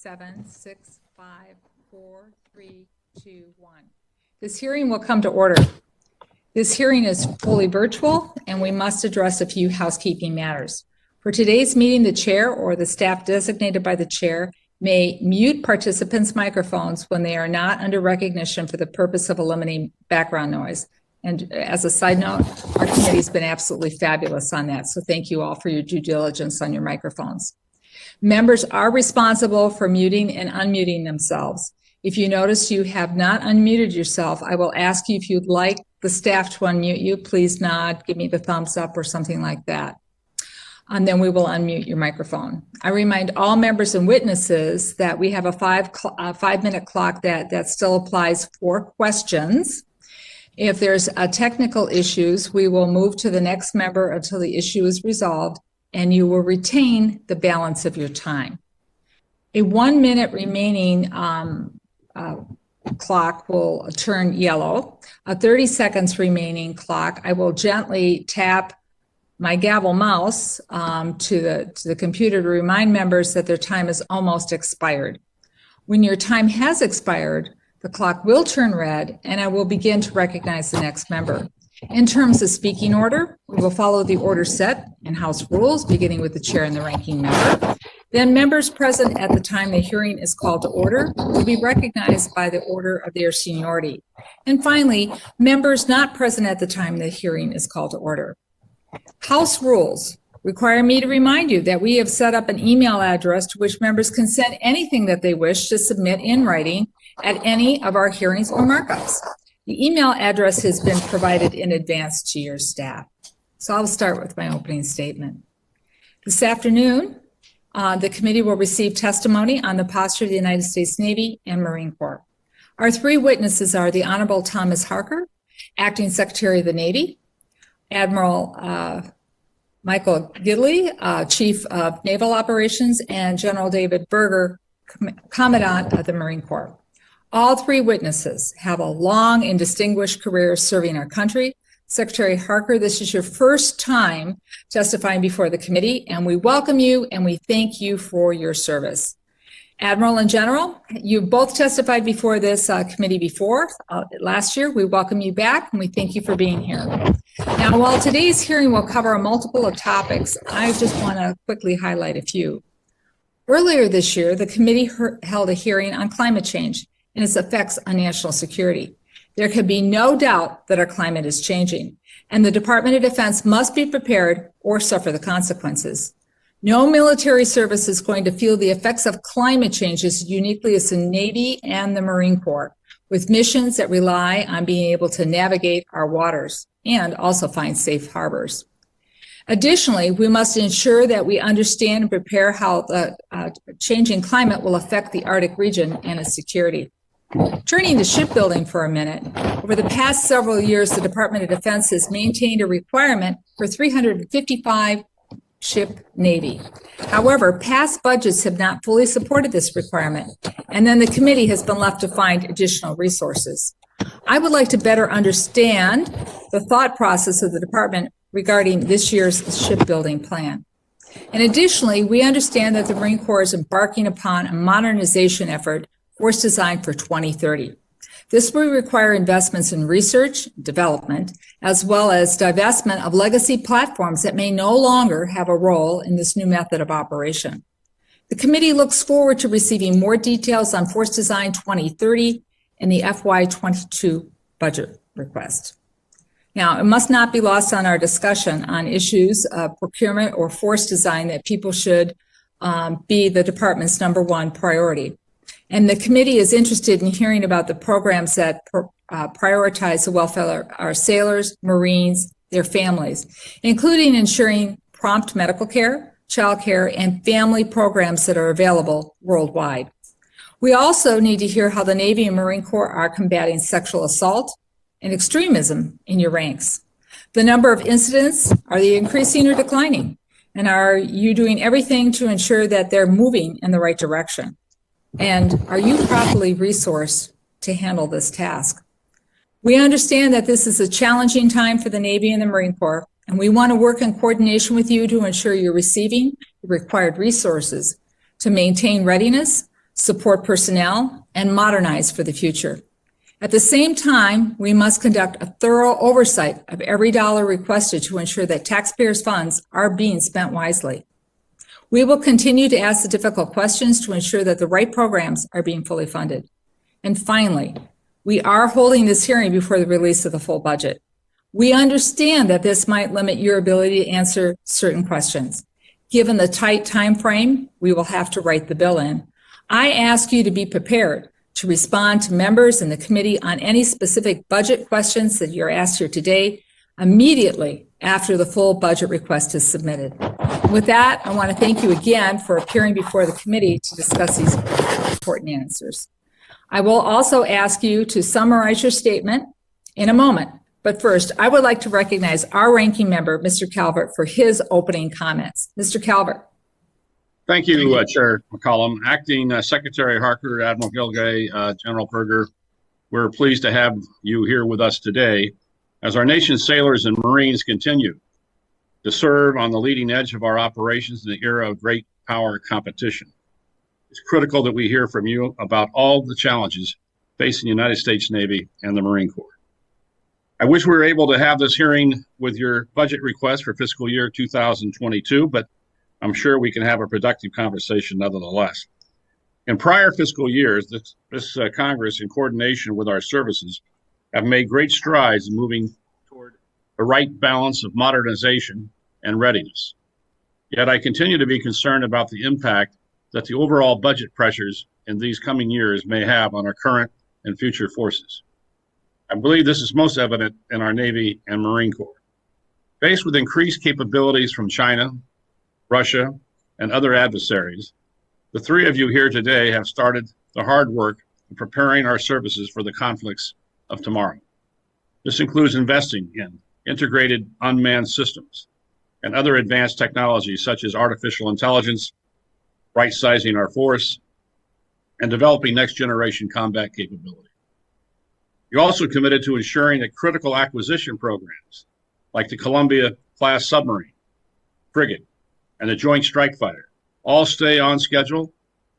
7, 6, 5, 4, 3, 2, 1. This hearing will come to order. This hearing is fully virtual, and we must address a few housekeeping matters. For today's meeting, the chair or the staff designated by the chair may mute participants' microphones when they are not under recognition for the purpose of eliminating background noise. And as a side note, our committee's been absolutely fabulous on that, so thank you all for your due diligence on your microphones. Members are responsible for muting and unmuting themselves. If you notice you have not unmuted yourself, I will ask you if you'd like the staff to unmute you. Please nod, give me the thumbs up or something like that. And then we will unmute your microphone. I remind all members and witnesses that we have a 5-minute clock that still applies for questions. If there's technical issues, we will move to the next member until the issue is resolved, and you will retain the balance of your time. A 1-minute remaining clock will turn yellow. A 30 seconds remaining clock, I will gently tap my gavel mouse to the computer to remind members that their time is almost expired. When your time has expired, the clock will turn red, and I will begin to recognize the next member. In terms of speaking order, we will follow the order set in House rules, beginning with the chair and the ranking member. Then members present at the time the hearing is called to order will be recognized by the order of their seniority. And finally, members not present at the time the hearing is called to order. House rules require me to remind you that we have set up an email address to which members can send anything that they wish to submit in writing at any of our hearings or markups. The email address has been provided in advance to your staff. So I'll start with my opening statement. This afternoon, the committee will receive testimony on the posture of the United States Navy and Marine Corps. Our 3 witnesses are the Honorable Thomas Harker, Acting Secretary of the Navy, Admiral Michael Gidley, Chief of Naval Operations, and General David Berger, Commandant of the Marine Corps. All 3 witnesses have a long and distinguished career serving our country. Secretary Harker, this is your first time testifying before the committee, and we welcome you and we thank you for your service. Admiral and General, you both testified before this committee before last year. We welcome you back and we thank you for being here. Now, while today's hearing will cover a multiple of topics, I just want to quickly highlight a few. Earlier this year, the committee held a hearing on climate change and its effects on national security. There can be no doubt that our climate is changing, and the Department of Defense must be prepared or suffer the consequences. No military service is going to feel the effects of climate change as uniquely as the Navy and the Marine Corps, with missions that rely on being able to navigate our waters and also find safe harbors. Additionally, we must ensure that we understand and prepare how the changing climate will affect the Arctic region and its security. Turning to shipbuilding for a minute, over the past several years, the Department of Defense has maintained a requirement for 355 ship Navy. However, past budgets have not fully supported this requirement, and then the committee has been left to find additional resources. I would like to better understand the thought process of the department regarding this year's shipbuilding plan. And additionally, we understand that the Marine Corps is embarking upon a modernization effort force designed for 2030. This will require investments in research, development, as well as divestment of legacy platforms that may no longer have a role in this new method of operation. The committee looks forward to receiving more details on Force Design 2030 in the FY22 budget request. Now, it must not be lost on our discussion on issues of procurement or force design that people should be the department's #1 priority. And the committee is interested in hearing about the programs that prioritize the welfare of our sailors, Marines, their families, including ensuring prompt medical care, child care, and family programs that are available worldwide. We also need to hear how the Navy and Marine Corps are combating sexual assault and extremism in your ranks. The number of incidents, are they increasing or declining? And are you doing everything to ensure that they're moving in the right direction? And are you properly resourced to handle this task? We understand that this is a challenging time for the Navy and the Marine Corps, and we want to work in coordination with you to ensure you're receiving the required resources to maintain readiness, support personnel, and modernize for the future. At the same time, we must conduct a thorough oversight of every dollar requested to ensure that taxpayers' funds are being spent wisely. We will continue to ask the difficult questions to ensure that the right programs are being fully funded. And finally, we are holding this hearing before the release of the full budget. We understand that this might limit your ability to answer certain questions. Given the tight time frame, we will have to write the bill in. I ask you to be prepared to respond to members in the committee on any specific budget questions that you're asked here today immediately after the full budget request is submitted. With that, I want to thank you again for appearing before the committee to discuss these important answers. I will also ask you to summarize your statement in a moment. But first, I would like to recognize our ranking member, Mr. Calvert, for his opening comments. Mr. Calvert. Thank you, Chair McCollum. Acting Secretary Harker, Admiral Gilday, General Berger, we're pleased to have you here with us today as our nation's sailors and Marines continue to serve on the leading edge of our operations in the era of great power competition. It's critical that we hear from you about all the challenges facing the United States Navy and the Marine Corps. I wish we were able to have this hearing with your budget request for fiscal year 2022, but I'm sure we can have a productive conversation nevertheless. In prior fiscal years, this Congress, in coordination with our services, have made great strides in moving toward the right balance of modernization and readiness. Yet I continue to be concerned about the impact that the overall budget pressures in these coming years may have on our current and future forces. I believe this is most evident in our Navy and Marine Corps. Faced with increased capabilities from China, Russia, and other adversaries, the three of you here today have started the hard work of preparing our services for the conflicts of tomorrow. This includes investing in integrated unmanned systems and other advanced technologies such as artificial intelligence, right-sizing our force, and developing next-generation combat capability. You're also committed to ensuring that critical acquisition programs like the Columbia-class submarine, frigate, and the Joint Strike Fighter all stay on schedule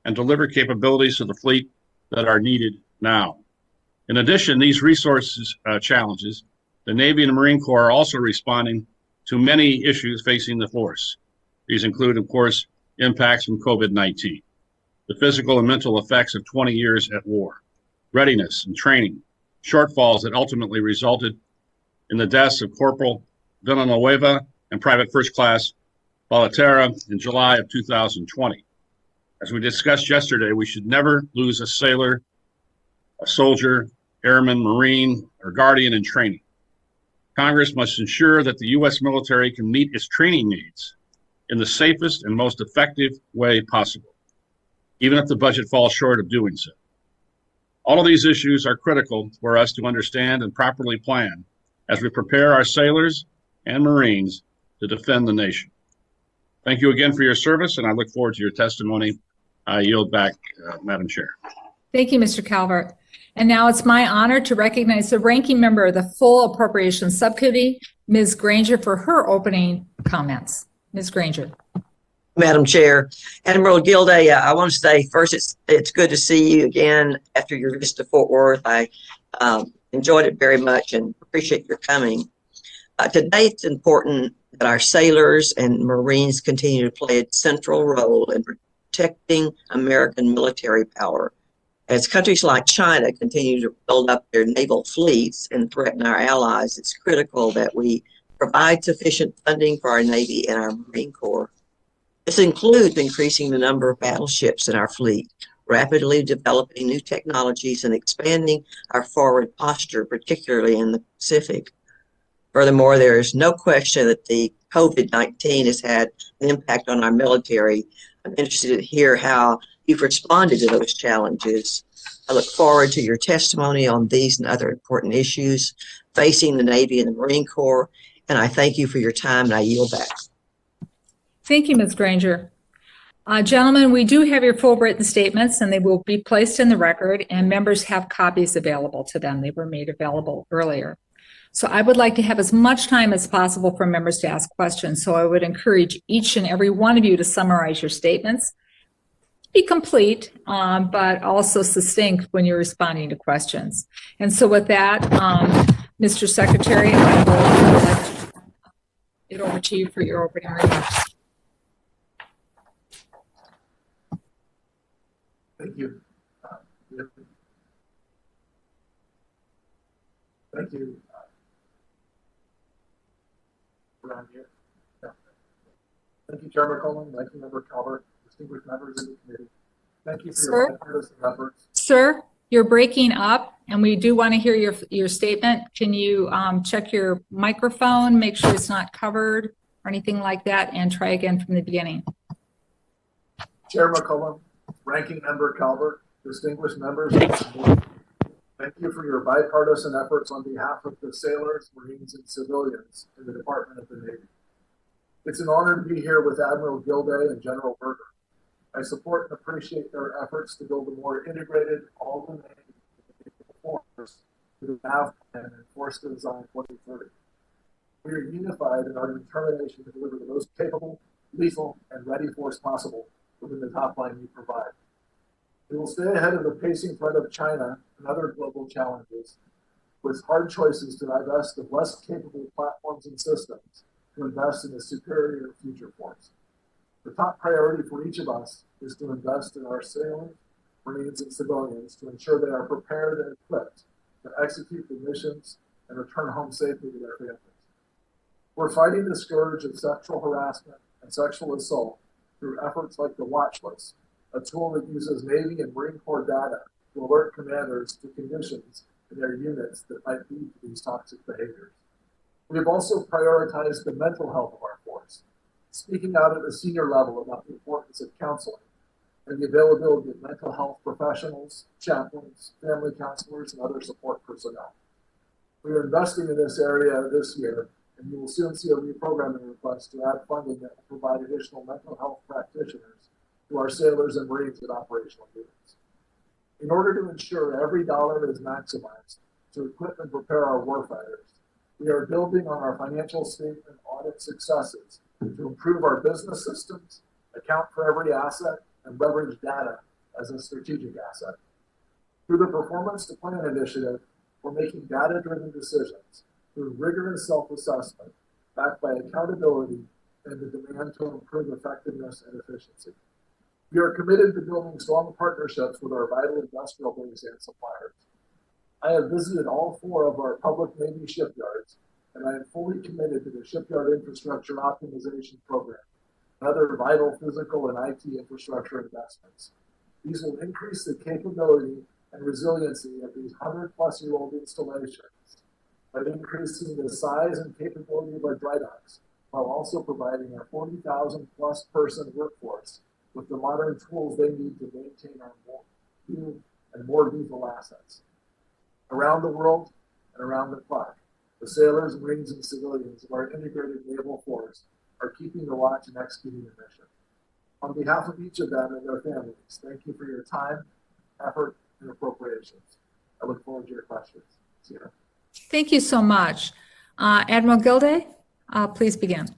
and deliver capabilities to the fleet that are needed now. In addition, these resources challenges, the Navy and the Marine Corps are also responding to many issues facing the force. These include, of course, impacts from COVID-19, the physical and mental effects of 20 years at war, readiness and training, shortfalls that ultimately resulted in the deaths of Corporal Villanueva and Private First Class Balaterra in July of 2020. As we discussed yesterday, we should never lose a sailor, a soldier, airman, Marine, or Guardian in training. Congress must ensure that the U.S. military can meet its training needs in the safest and most effective way possible, even if the budget falls short of doing so. All of these issues are critical for us to understand and properly plan as we prepare our sailors and Marines to defend the nation. Thank you again for your service, and I look forward to your testimony. I yield back, Madam Chair. Thank you, Mr. Calvert. And now it's my honor to recognize the ranking member of the full Appropriations Subcommittee, Ms. Granger, for her opening comments. Ms. Granger. Madam Chair, Admiral Gilday, I want to say first, it's good to see you again after your visit to Fort Worth. I enjoyed it very much and appreciate your coming. Today, it's important that our sailors and Marines continue to play a central role in protecting American military power. As countries like China continue to build up their naval fleets and threaten our allies, it's critical that we provide sufficient funding for our Navy and our Marine Corps. This includes increasing the number of battleships in our fleet, rapidly developing new technologies, and expanding our forward posture, particularly in the Pacific. Furthermore, there is no question that the COVID-19 has had an impact on our military. I'm interested to hear how you've responded to those challenges. I look forward to your testimony on these and other important issues facing the Navy and the Marine Corps, and I thank you for your time, and I yield back. Thank you, Ms. Granger. Gentlemen, we do have your full written statements, and they will be placed in the record, and members have copies available to them. They were made available earlier. So I would like to have as much time as possible for members to ask questions. So I would encourage each and every one of you to summarize your statements be complete, but also succinct when you're responding to questions. And so with that, Mr. Secretary, I will turn it over to you for your opening remarks. Thank you. Thank you. Around here. Yeah. Thank you, Chairman Coleman, Ranking Member Calvert, distinguished members of the committee. Thank you for your bipartisan efforts. Sir, you're breaking up, and we do want to hear your statement. Can you check your microphone, make sure it's not covered or anything like that, and try again from the beginning? Chairman Coleman, Ranking Member Calvert, distinguished members of the committee. Thank you for your bipartisan efforts on behalf of the sailors, Marines, and civilians in the Department of the Navy. It's an honor to be here with Admiral Gilday and General Berger. I support and appreciate their efforts to build a more integrated, all-domain force through the NAV plan and Force Design 2030. We are unified in our determination to deliver the most capable, lethal, and ready force possible within the top line we provide. We will stay ahead of the pacing threat of China and other global challenges with hard choices to divest of less capable platforms and systems to invest in a superior future force. The top priority for each of us is to invest in our sailors, Marines, and civilians to ensure they are prepared and equipped to execute the missions and return home safely to their families. We're fighting the scourge of sexual harassment and sexual assault through efforts like the Watch List, a tool that uses Navy and Marine Corps data to alert commanders to conditions in their units that might lead to these toxic behaviors. We have also prioritized the mental health of our force, speaking out at the senior level about the importance of counseling and the availability of mental health professionals, chaplains, family counselors, and other support personnel. We are investing in this area this year, and you will soon see a reprogramming request to add funding that will provide additional mental health practitioners to our sailors and Marines at operational units. In order to ensure every dollar is maximized to equip and prepare our warfighters, we are building on our financial statement audit successes to improve our business systems, account for every asset, and leverage data as a strategic asset. Through the Performance to Plan initiative, we're making data-driven decisions through rigorous self-assessment backed by accountability and the demand to improve effectiveness and efficiency. We are committed to building strong partnerships with our vital industrial base and suppliers. I have visited all 4 of our public Navy shipyards, and I am fully committed to the Shipyard Infrastructure Optimization Program and other vital physical and IT infrastructure investments. These will increase the capability and resiliency of these 100-plus-year-old installations by increasing the size and capability of our dry docks, while also providing our 40,000-plus person workforce with the modern tools they need to maintain our new and more lethal assets. Around the world and around the clock, the sailors, Marines, and civilians of our integrated naval force are keeping the watch and executing the mission. On behalf of each of them and their families, thank you for your time, effort, and appropriations. I look forward to your questions. See you. Thank you so much. Admiral Gilday, please begin.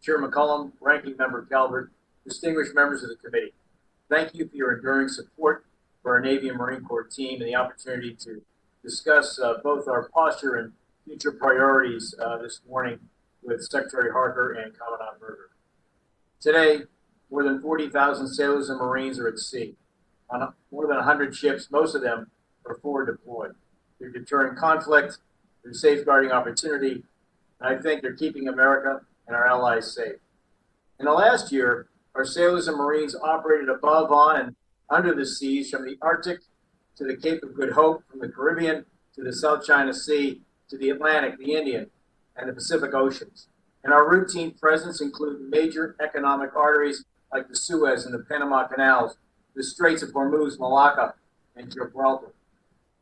Chair McCollum, Ranking Member Calvert, distinguished members of the committee, thank you for your enduring support for our Navy and Marine Corps team and the opportunity to discuss both our posture and future priorities this morning with Secretary Harker and Commandant Berger. Today, more than 40,000 sailors and Marines are at sea on more than 100 ships. Most of them are forward deployed. They're deterring conflict, they're safeguarding opportunity, and I think they're keeping America and our allies safe. In the last year, our sailors and Marines operated above, on, and under the seas from the Arctic to the Cape of Good Hope, from the Caribbean to the South China Sea to the Atlantic, the Indian, and the Pacific Oceans. And our routine presence include major economic arteries like the Suez and the Panama Canals, the Straits of Hormuz, Malacca, and Gibraltar.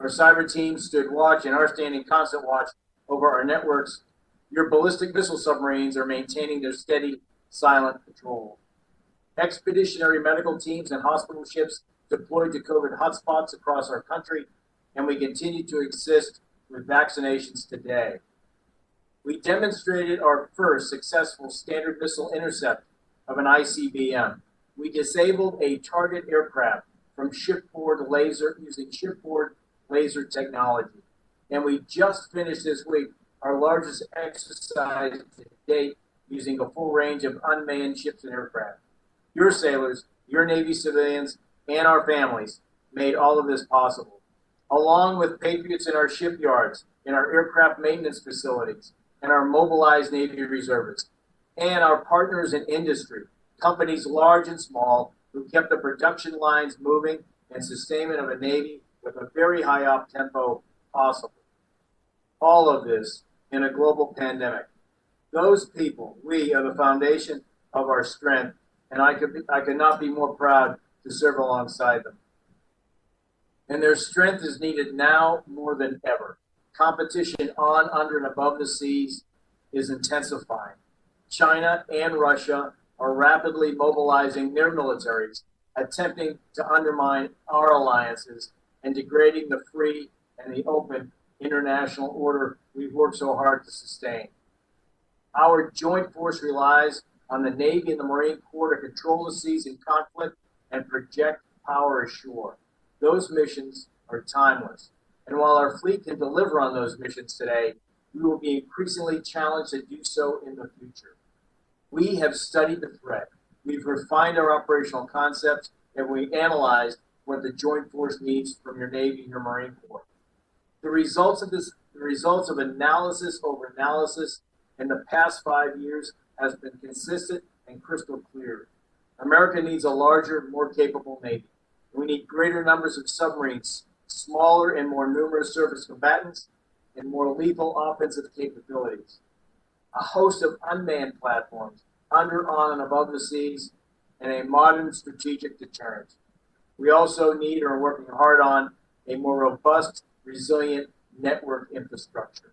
Our cyber team stood watch and are standing constant watch over our networks. Your ballistic missile submarines are maintaining their steady, silent patrol. Expeditionary medical teams and hospital ships deployed to COVID hotspots across our country, and we continue to assist with vaccinations today. We demonstrated our first successful standard missile intercept of an ICBM, We disabled a target aircraft from shipboard laser using shipboard laser technology. And we just finished this week our largest exercise to date using a full range of unmanned ships and aircraft. Your sailors, your Navy civilians, and our families made all of this possible, along with patriots in our shipyards, in our aircraft maintenance facilities, and our mobilized Navy reservists, and our partners in industry, companies large and small, who kept the production lines moving and sustainment of a Navy with a very high op tempo possible. All of this in a global pandemic. Those people, we are the foundation of our strength, and I could not be more proud to serve alongside them. And their strength is needed now more than ever. Competition on, under, and above the seas is intensifying. China and Russia are rapidly mobilizing their militaries, attempting to undermine our alliances and degrading the free and the open international order we've worked so hard to sustain. Our joint force relies on the Navy and the Marine Corps to control the seas in conflict and project power ashore. Those missions are timeless. And while our fleet can deliver on those missions today, we will be increasingly challenged to do so in the future. We have studied the threat. We've refined our operational concepts, and we analyzed what the joint force needs from your Navy and your Marine Corps. The results of analysis over analysis in the past 5 years has been consistent and crystal clear. America needs a larger, more capable Navy. We need greater numbers of submarines, smaller and more numerous surface combatants, and more lethal offensive capabilities. A host of unmanned platforms under, on, and above the seas, and a modern strategic deterrent. We also need, or are working hard on, a more robust, resilient network infrastructure.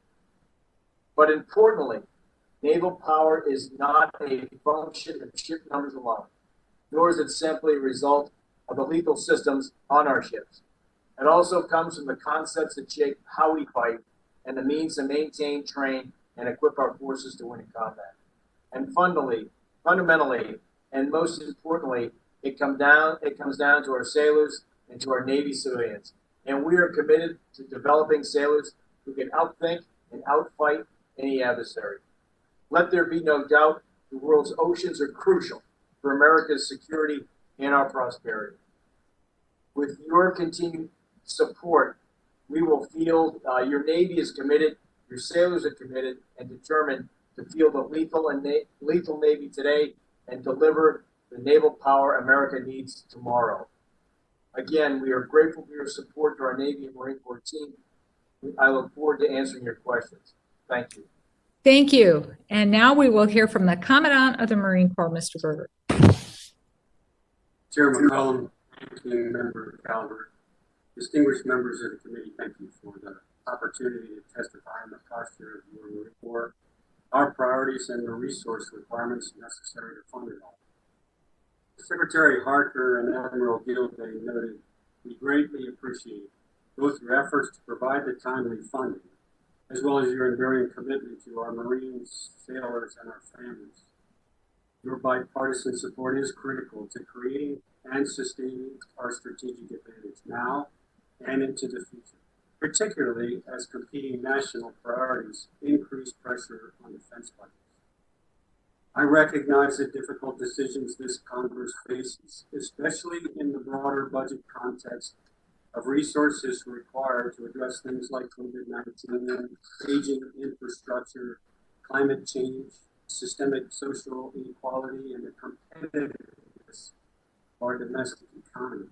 But importantly, naval power is not a function of ship numbers alone, nor is it simply a result of the lethal systems on our ships. It also comes from the concepts that shape how we fight and the means to maintain, train, and equip our forces to win in combat. And fundamentally, and most importantly, it comes down to our sailors and to our Navy civilians. And we are committed to developing sailors who can outthink and outfight any adversary. Let there be no doubt the world's oceans are crucial for America's security and our prosperity. With your continued support, we will field, your Navy is committed, your sailors are committed and determined to field a lethal Navy today and deliver the naval power America needs tomorrow. Again, we are grateful for your support to our Navy and Marine Corps team. I look forward to answering your questions. Thank you. Thank you. And now we will hear from the Commandant of the Marine Corps, Mr. Berger. Chair McCollum, Ranking Member Calvert, distinguished members of the committee, thank you for the opportunity to testify on the posture of your Marine Corps, our priorities, and the resource requirements necessary to fund it all. Secretary Harker and Admiral Gilday noted, we greatly appreciate both your efforts to provide the timely funding, as well as your enduring commitment to our Marines, sailors, and our families. Your bipartisan support is critical to creating and sustaining our strategic advantage now and into the future, particularly as competing national priorities increase pressure on defense budgets. I recognize the difficult decisions this Congress faces, especially in the broader budget context of resources required to address things like COVID-19, aging infrastructure, climate change, systemic social inequality, and the competitiveness of our domestic economy.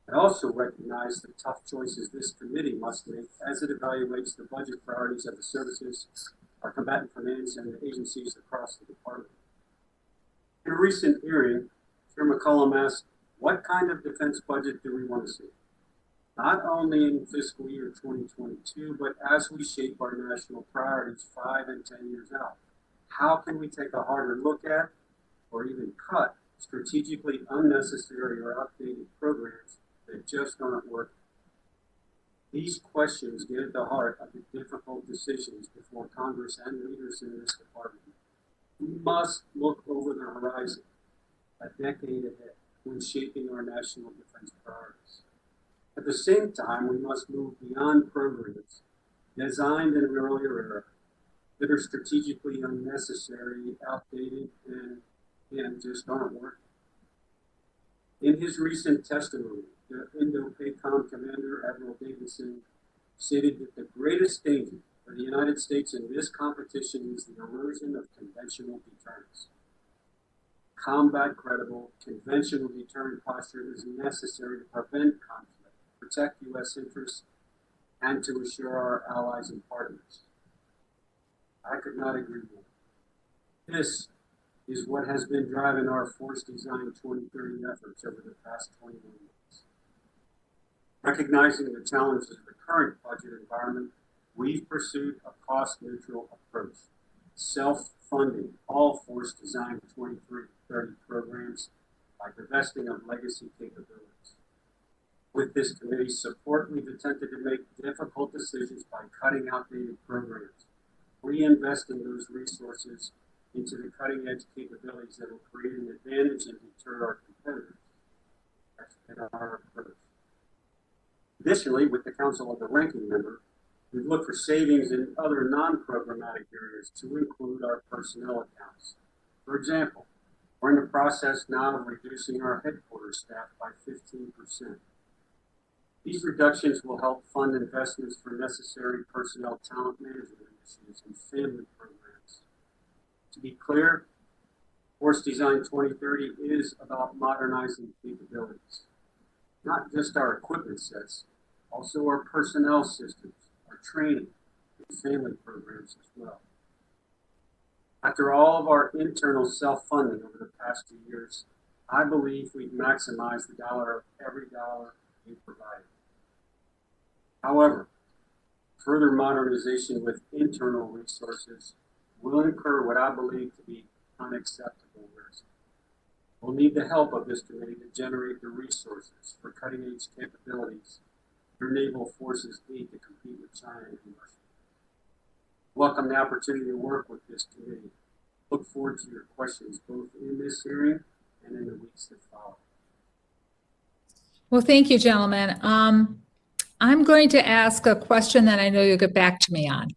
I also recognize the tough choices this committee must make as it evaluates the budget priorities of the services, our combatant commands, and the agencies across the department. In a recent hearing, Chair McCollum asked, what kind of defense budget do we want to see? Not only in fiscal year 2022, but as we shape our national priorities 5 and 10 years out. How can we take a harder look at, or even cut, strategically unnecessary or outdated programs that just aren't working? These questions get at the heart of the difficult decisions before Congress and leaders in this department. We must look over the horizon a decade ahead when shaping our national defense priorities. At the same time, we must move beyond programs designed in an earlier era that are strategically unnecessary, outdated, and just aren't working. In his recent testimony, the Indo-PACOM commander, Admiral Davidson, stated that the greatest danger for the United States in this competition is the erosion of conventional deterrence. Combat credible, conventional deterrent posture is necessary to prevent conflict, protect U.S. interests, and to assure our allies and partners. I could not agree more. This is what has been driving our Force Design 2030 efforts over the past 21 years. Recognizing the challenges of the current budget environment, we've pursued a cost-neutral approach, self-funding all Force Design 2030 programs by divesting of legacy capabilities. With this committee's support, we've attempted to make difficult decisions by cutting outdated programs, reinvesting those resources into the cutting-edge capabilities that will create an advantage and deter our competitors. That's been our approach. Additionally, with the counsel of the ranking member, we've looked for savings in other non-programmatic areas to include our personnel accounts. For example, we're in the process now of reducing our headquarters staff by 15%. These reductions will help fund investments for necessary personnel talent management initiatives and family programs. To be clear, Force Design 2030 is about modernizing capabilities, not just our equipment sets, also our personnel systems, our training, and family programs as well. After all of our internal self-funding over the past 2 years, I believe we've maximized every dollar we provided. However, further modernization with internal resources will incur what I believe to be unacceptable risk. We'll need the help of this committee to generate the resources for cutting-edge capabilities your naval forces need to compete with China and Russia. Welcome the opportunity to work with this committee. Look forward to your questions both in this hearing and in the weeks that follow. Well, thank you, gentlemen. I'm going to ask a question that I know you'll get back to me on.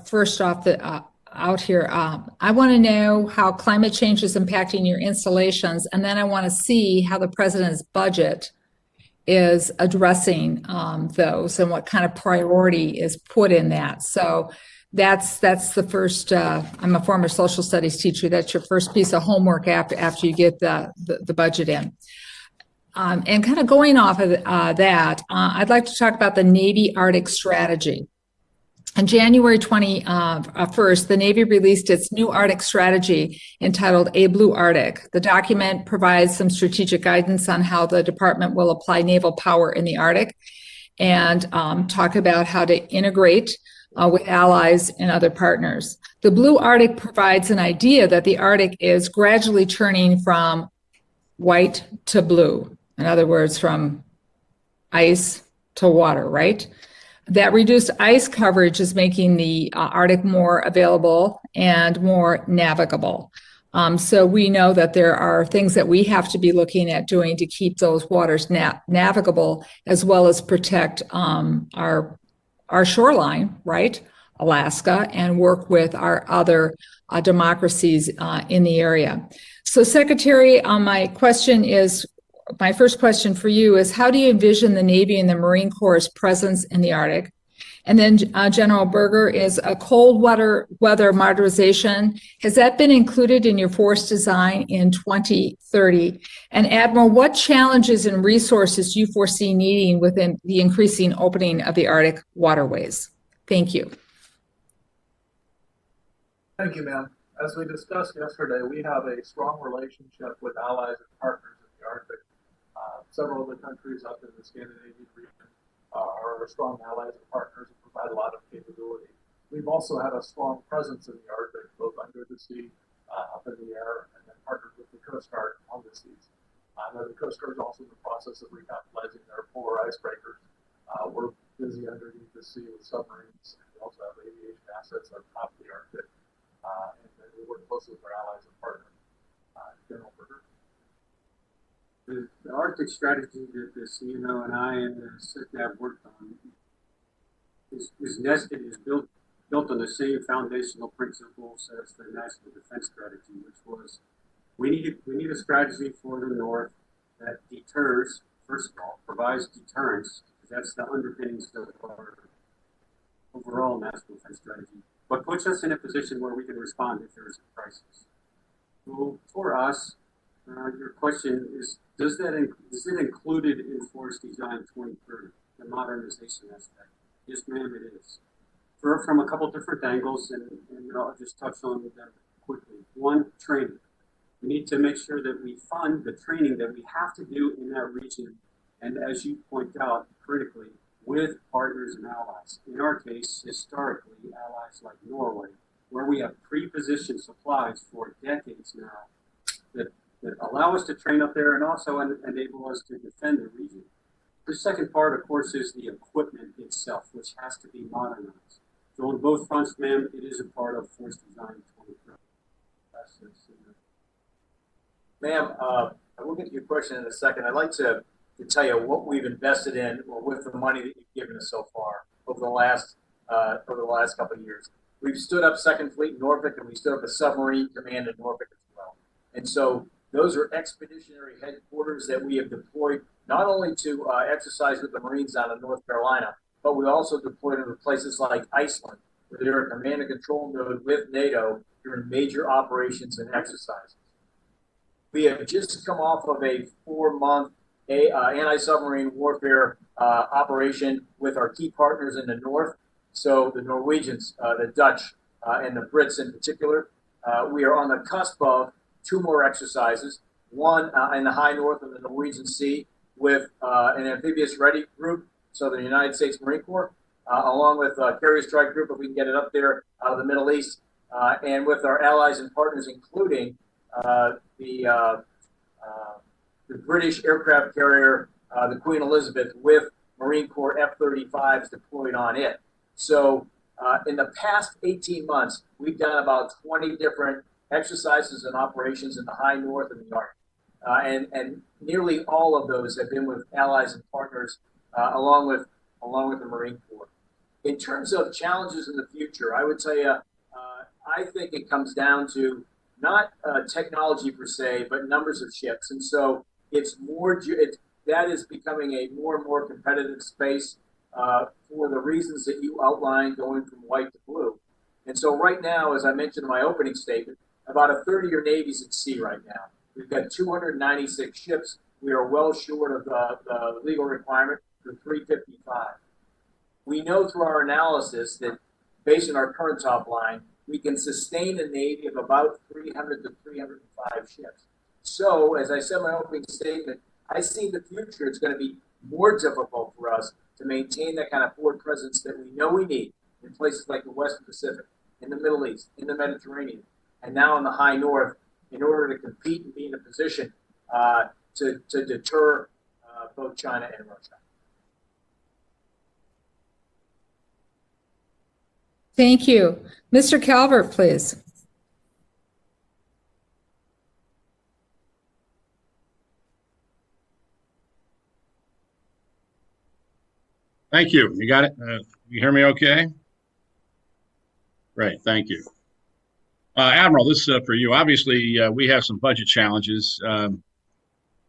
First off, out here, I want to know how climate change is impacting your installations, and then I want to see how the president's budget is addressing those and what kind of priority is put in that. So that's the first. I'm a former social studies teacher. That's your first piece of homework after you get the budget in. And kind of going off of that, I'd like to talk about the Navy Arctic strategy. On January 21st, the Navy released its new Arctic strategy entitled A Blue Arctic. The document provides some strategic guidance on how the department will apply naval power in the Arctic and talk about how to integrate with allies and other partners. The Blue Arctic provides an idea that the Arctic is gradually turning from white to blue. In other words, from ice to water, right? That reduced ice coverage is making the Arctic more available and more navigable. So we know that there are things that we have to be looking at doing to keep those waters navigable, as well as protect our shoreline, right? Alaska, and work with our other democracies in the area. So, Secretary, my first question for you is, how do you envision the Navy and the Marine Corps' presence in the Arctic? And then General Berger, is a cold weather modernization, has that been included in your force design in 2030? And Admiral, what challenges and resources do you foresee needing within the increasing opening of the Arctic waterways? Thank you. Thank you, ma'am. As we discussed yesterday, we have a strong relationship with allies and partners in the Arctic. Several of the countries up in the Scandinavian region are strong allies and partners and provide a lot of capability. We've also had a strong presence in the Arctic, both under the sea, up in the air, and then partnered with the Coast Guard on the seas. The Coast Guard is also in the process of recapitalizing their polar icebreakers. We're busy underneath the sea with submarines, and we also have aviation assets on top of the Arctic, and then we work closely with our allies and partners. General Berger. The Arctic strategy that the CNO and I and the SITNAV worked on is built on the same foundational principles as the National Defense Strategy, which was we need a strategy for the North that deters, first of all, provides deterrence, because that's the underpinnings of our overall national defense strategy, but puts us in a position where we can respond if there is a crisis. So for us, your question is, is it included in Force Design 2030, the modernization aspect? Yes, ma'am, it is. From a couple different angles, and I'll just touch on them quickly. One, training. We need to make sure that we fund the training that we have to do in that region, and as you point out, critically, with partners and allies. In our case, historically, allies like Norway, where we have pre-positioned supplies for decades now that allow us to train up there and also enable us to defend the region. The second part, of course, is the equipment itself, which has to be modernized. So on both fronts, ma'am, it is a part of Force Design 2030. Ma'am, I will get to your question in a second. I'd like to tell you what we've invested in or with the money that you've given us so far over the last couple of years. We've stood up Second Fleet in Norfolk, and we stood up a submarine command in Norfolk as well. And so those are expeditionary headquarters that we have deployed not only to exercise with the Marines down in North Carolina, but we also deployed them to places like Iceland, where they're a command and control node with NATO during major operations and exercises. We have just come off of a 4-month anti-submarine warfare operation with our key partners in the north. So the Norwegians, the Dutch, and the Brits in particular. We are on the cusp of 2 more exercises, one in the high north of the Norwegian Sea with an amphibious ready group, so the United States Marine Corps, along with a carrier strike group, if we can get it up there out of the Middle East, and with our allies and partners, including the British aircraft carrier, the Queen Elizabeth, with Marine Corps F-35s deployed on it. So in the past 18 months, we've done about 20 different exercises and operations in the high north and the Arctic. And nearly all of those have been with allies and partners, along with the Marine Corps. In terms of challenges in the future, I would tell you, I think it comes down to not technology per se, but numbers of ships. And so it's that is becoming a more and more competitive space for the reasons that you outlined, going from white to blue. And so right now, as I mentioned in my opening statement, about a third of your Navy's at sea right now. We've got 296 ships. We are well short of the legal requirement for 355. We know through our analysis that based on our current top line, we can sustain a Navy of about 300 to 305 ships. So, as I said in my opening statement, I see in the future it's going to be more difficult for us to maintain that kind of forward presence that we know we need in places like the Western Pacific, in the Middle East, in the Mediterranean, and now in the high north, in order to compete and be in a position to deter both China and Russia. Thank you. Mr. Calvert, please. Thank you. You got it? You hear me okay? Great. Thank you. Admiral, this is for you. Obviously, we have some budget challenges.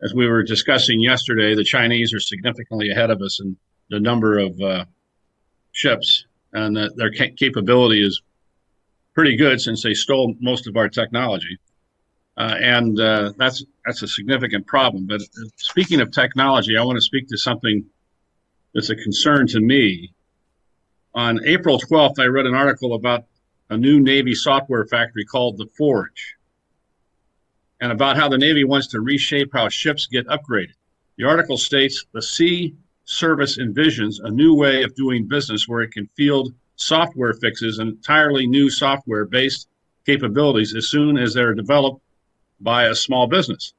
As we were discussing yesterday, the Chinese are significantly ahead of us in the number of ships, and their capability is pretty good since they stole most of our technology. And that's a significant problem. But speaking of technology, I want to speak to something that's a concern to me. On April 12th, I read an article about a new Navy software factory called The Forge, and about how the Navy wants to reshape how ships get upgraded. The article states the Sea Service envisions a new way of doing business where it can field software fixes and entirely new software-based capabilities as soon as they're developed by a small business.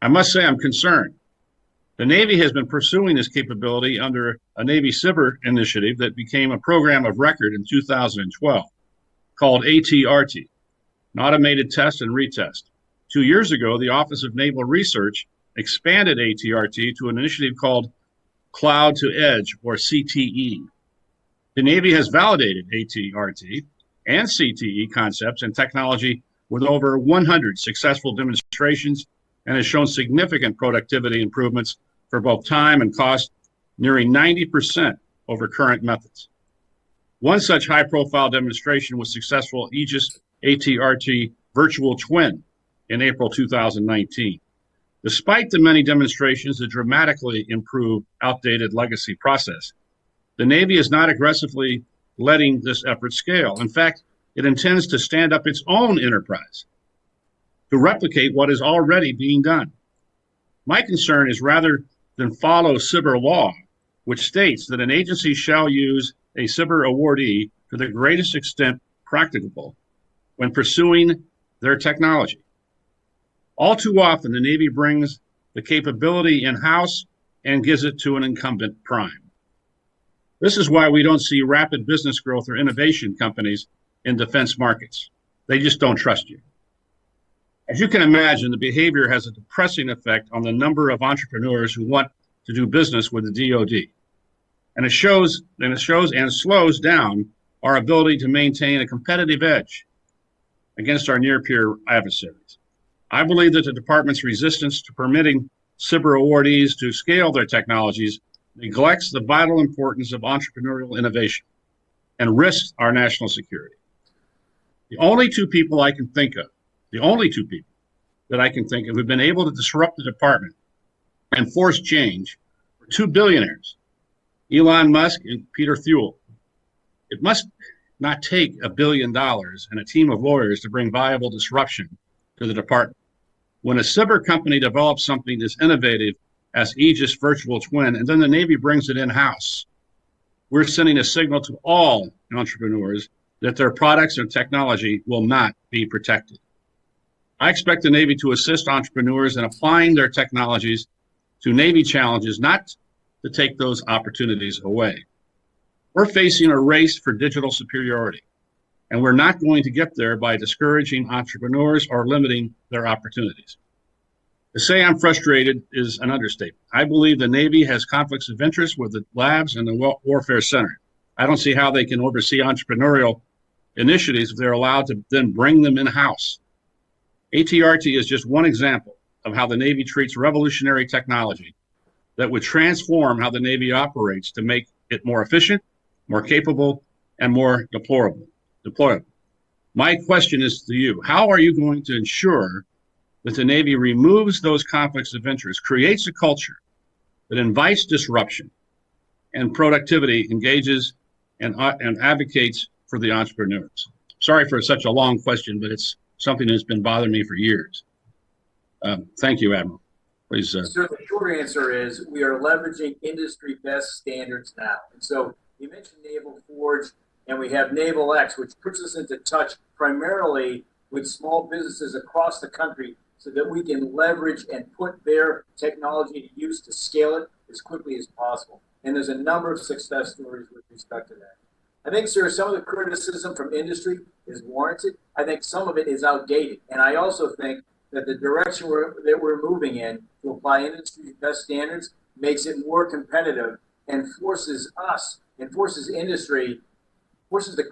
I must say I'm concerned. The Navy has been pursuing this capability under a Navy Cyber initiative that became a program of record in 2012 called ATRT, an automated test and retest. 2 years ago, the Office of Naval Research expanded ATRT to an initiative called Cloud to Edge, or CTE. The Navy has validated ATRT and CTE concepts and technology with over 100 successful demonstrations and has shown significant productivity improvements for both time and cost, nearing 90% over current methods. One such high-profile demonstration was successful Aegis ATRT Virtual Twin in April 2019. Despite the many demonstrations that dramatically improve outdated legacy process, the Navy is not aggressively letting this effort scale. In fact, it intends to stand up its own enterprise to replicate what is already being done. My concern is rather than follow SBIR law, which states that an agency shall use a SBIR awardee to the greatest extent practicable when pursuing their technology. All too often, the Navy brings the capability in-house and gives it to an incumbent prime. This is why we don't see rapid business growth or innovation companies in defense markets. They just don't trust you. As you can imagine, the behavior has a depressing effect on the number of entrepreneurs who want to do business with the DoD. And it shows and slows down our ability to maintain a competitive edge against our near-peer adversaries. I believe that the department's resistance to permitting SBIR awardees to scale their technologies neglects the vital importance of entrepreneurial innovation and risks our national security. The only two people that I can think of who've been able to disrupt the department and force change were two billionaires, Elon Musk and Peter Thiel. It must not take $1 billion and a team of lawyers to bring viable disruption to the department. When a SBIR company develops something as innovative as Aegis Virtual Twin, and then the Navy brings it in-house, we're sending a signal to all entrepreneurs that their products and technology will not be protected. I expect the Navy to assist entrepreneurs in applying their technologies to Navy challenges, not to take those opportunities away. We're facing a race for digital superiority, and we're not going to get there by discouraging entrepreneurs or limiting their opportunities. To say I'm frustrated is an understatement. I believe the Navy has conflicts of interest with the labs and the Warfare Center. I don't see how they can oversee entrepreneurial initiatives if they're allowed to then bring them in-house. ATRT is just one example of how the Navy treats revolutionary technology that would transform how the Navy operates to make it more efficient, more capable, and more deployable. My question is to you, how are you going to ensure that the Navy removes those conflicts of interest, creates a culture that invites disruption and productivity, engages and advocates for the entrepreneurs? Sorry for such a long question, but it's something that's been bothering me for years. Thank you, Admiral. Please. Sir, the short answer is we are leveraging industry best standards now. And so you mentioned Naval Forge, and we have Naval X, which puts us into touch primarily with small businesses across the country so that we can leverage and put their technology to use to scale it as quickly as possible. And there's a number of success stories with respect to that. I think, sir, some of the criticism from industry is warranted. I think some of it is outdated. And I also think that the direction that we're moving in to apply industry best standards makes it more competitive and forces us and forces industry, forces us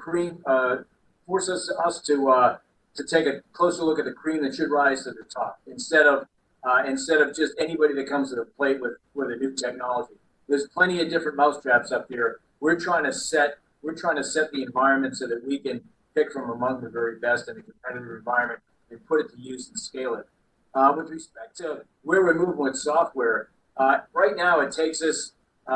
to take a closer look at the cream that should rise to the top instead of just anybody that comes to the plate with a new technology. There's plenty of different mousetraps up here. We're trying to set the environment so that we can pick from among the very best in a competitive environment and put it to use and scale it. With respect to where we're moving with software, right now it takes us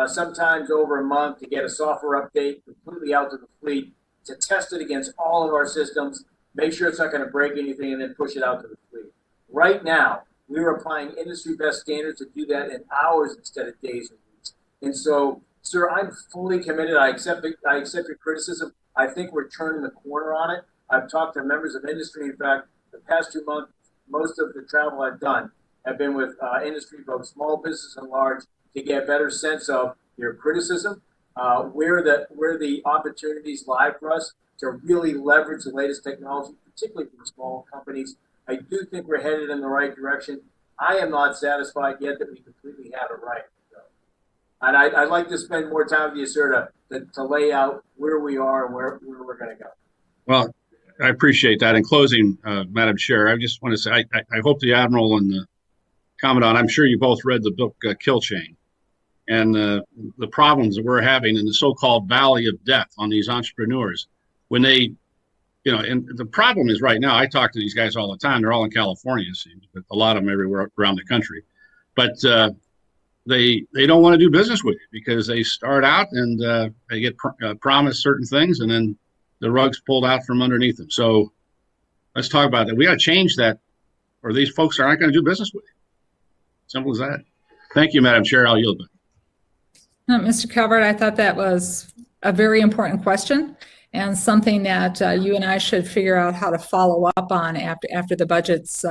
sometimes over a month to get a software update completely out to the fleet, to test it against all of our systems, make sure it's not going to break anything, and then push it out to the fleet. Right now, we are applying industry best standards to do that in hours instead of days and weeks. And so, sir, I'm fully committed. I accept your criticism. I think we're turning the corner on it. I've talked to members of industry. In fact, the past 2 months, most of the travel I've done have been with industry, both small business and large, to get a better sense of their criticism, where the opportunities lie for us to really leverage the latest technology, particularly for small companies. I do think we're headed in the right direction. I am not satisfied yet that we completely have it right. So, and I'd like to spend more time with you, sir, to lay out where we are and where we're going to go. Well, I appreciate that. In closing, Madam Chair, I just want to say I hope the Admiral and the Commandant, I'm sure you both read the book Kill Chain, and the problems that we're having in the so-called valley of death on these entrepreneurs when they, you know, and the problem is right now, I talk to these guys all the time. They're all in California, it seems, but a lot of them everywhere around the country. But they don't want to do business with you because they start out and they get promised certain things, and then the rug's pulled out from underneath them. So let's talk about that. We got to change that, or these folks are not going to do business with you. Simple as that. Thank you, Madam Chair. I'll yield back. Mr. Calvert, I thought that was a very important question and something that you and I should figure out how to follow up on after the budget's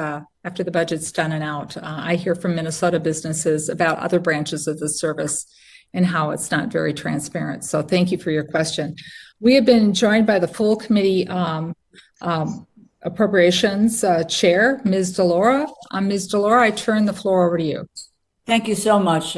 done and out. I hear from Minnesota businesses about other branches of the service and how it's not very transparent. So thank you for your question. We have been joined by the full committee appropriations chair, Ms. Delora. Ms. Delora, I turn the floor over to you. Thank you so much,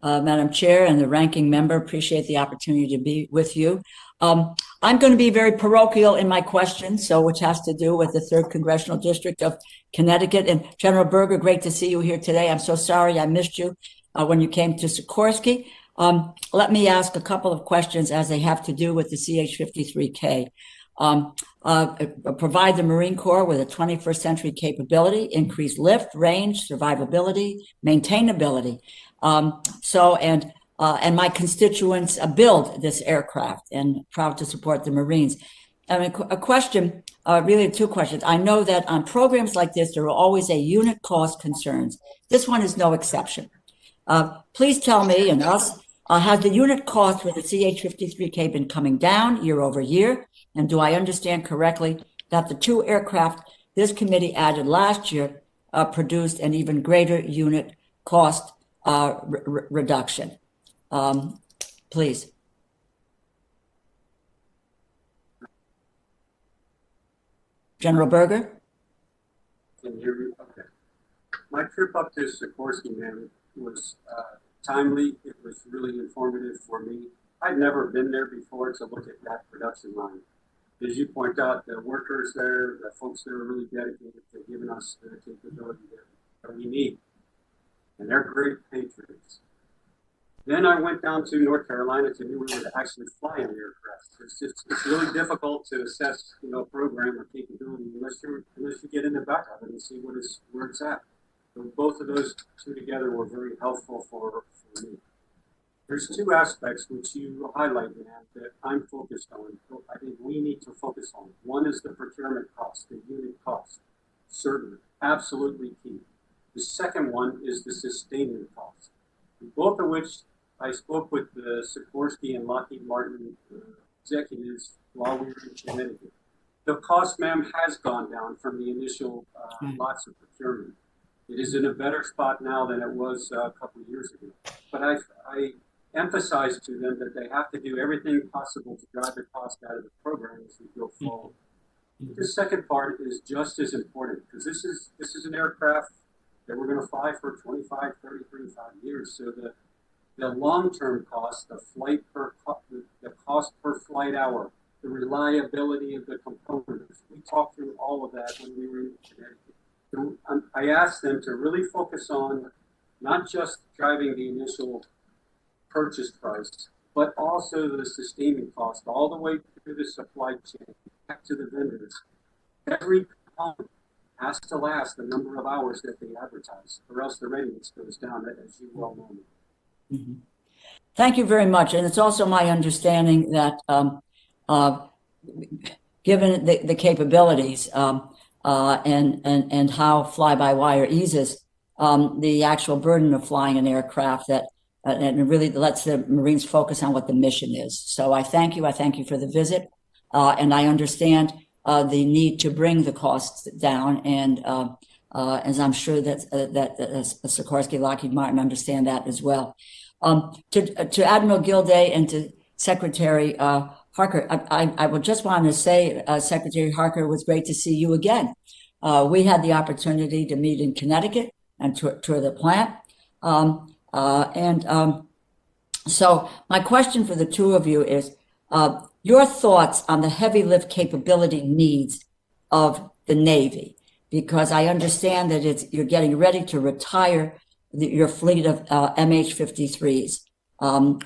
Madam Chair and the ranking member. Appreciate the opportunity to be with you. I'm going to be very parochial in my question, which has to do with the 3rd Congressional District of Connecticut. And General Berger, great to see you here today. I'm so sorry I missed you when you came to Sikorsky. Let me ask a couple of questions as they have to do with the CH-53K. Provide the Marine Corps with a 21st century capability, increase lift, range, survivability, maintainability. And my constituents build this aircraft, and proud to support the Marines. And a question, really 2 questions. I know that on programs like this, there are always a unit cost concerns. This one is no exception. Please tell me and us, has the unit cost for the CH-53K been coming down year over year? And do I understand correctly that the 2 aircraft this committee added last year produced an even greater unit cost reduction? Please. General Berger? Can you hear me? Okay. My trip up to Sikorsky, man, was timely. It was really informative for me. I'd never been there before to look at that production line. As you point out, the workers there, the folks there are really dedicated to giving us the capability that we need. And they're great patriots. Then I went down to North Carolina to be able to actually fly an aircraft. It's really difficult to assess, a program or capability unless you get in the back of it and see where it's at. So both of those 2 together were very helpful for me. There's 2 aspects which you highlight, man, that I'm focused on. I think we need to focus on. One is the procurement cost, the unit cost. Certainly, absolutely key. The second one is the sustainment cost, both of which I spoke with the Sikorsky and Lockheed Martin executives while we were in Connecticut. The cost, ma'am, has gone down from the initial lots of procurement. It is in a better spot now than it was a couple of years ago. But I emphasize to them that they have to do everything possible to drive the cost out of the program as we go forward. The second part is just as important because this is an aircraft that we're going to fly for 25, 30, 35 years. So the long-term cost, the cost per flight hour, the reliability of the components, we talked through all of that when we were in Connecticut. So I asked them to really focus on not just driving the initial purchase price, but also the sustaining cost all the way through the supply chain, back to the vendors. Every component has to last the number of hours that they advertise, or else the readiness goes down, as you well know. Mm-hmm. Thank you very much. And it's also my understanding that given the capabilities and how fly-by-wire eases the actual burden of flying an aircraft, that and it really lets the Marines focus on what the mission is. So I thank you. I thank you for the visit. And I understand the need to bring the costs down. And as I'm sure that Sikorsky, Lockheed Martin understand that as well. To Admiral Gilday and to Secretary Harker, I would just want to say, Secretary Harker, it was great to see you again. We had the opportunity to meet in Connecticut and tour the plant. So my question for the two of you is your thoughts on the heavy lift capability needs of the Navy, because I understand that you're getting ready to retire your fleet of MH-53s,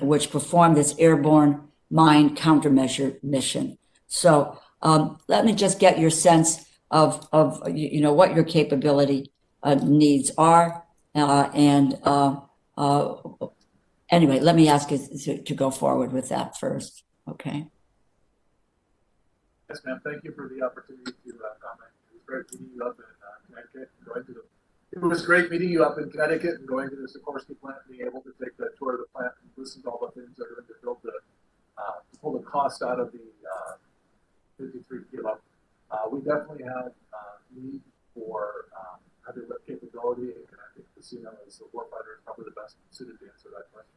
which perform this airborne mine countermeasure mission. So let me just get your sense of what your capability needs are, anyway, let me ask you to go forward with that first. Okay. Yes, ma'am. Thank you for the opportunity to comment. It was great meeting you up in Connecticut and going to the Sikorsky plant, being able to take the tour of the plant and listen to all the things that are going to build to pull the cost out of the 53 kilo. We definitely have need for heavy lift capability, and I think the CNO as the warfighter is probably the best suited to answer that question.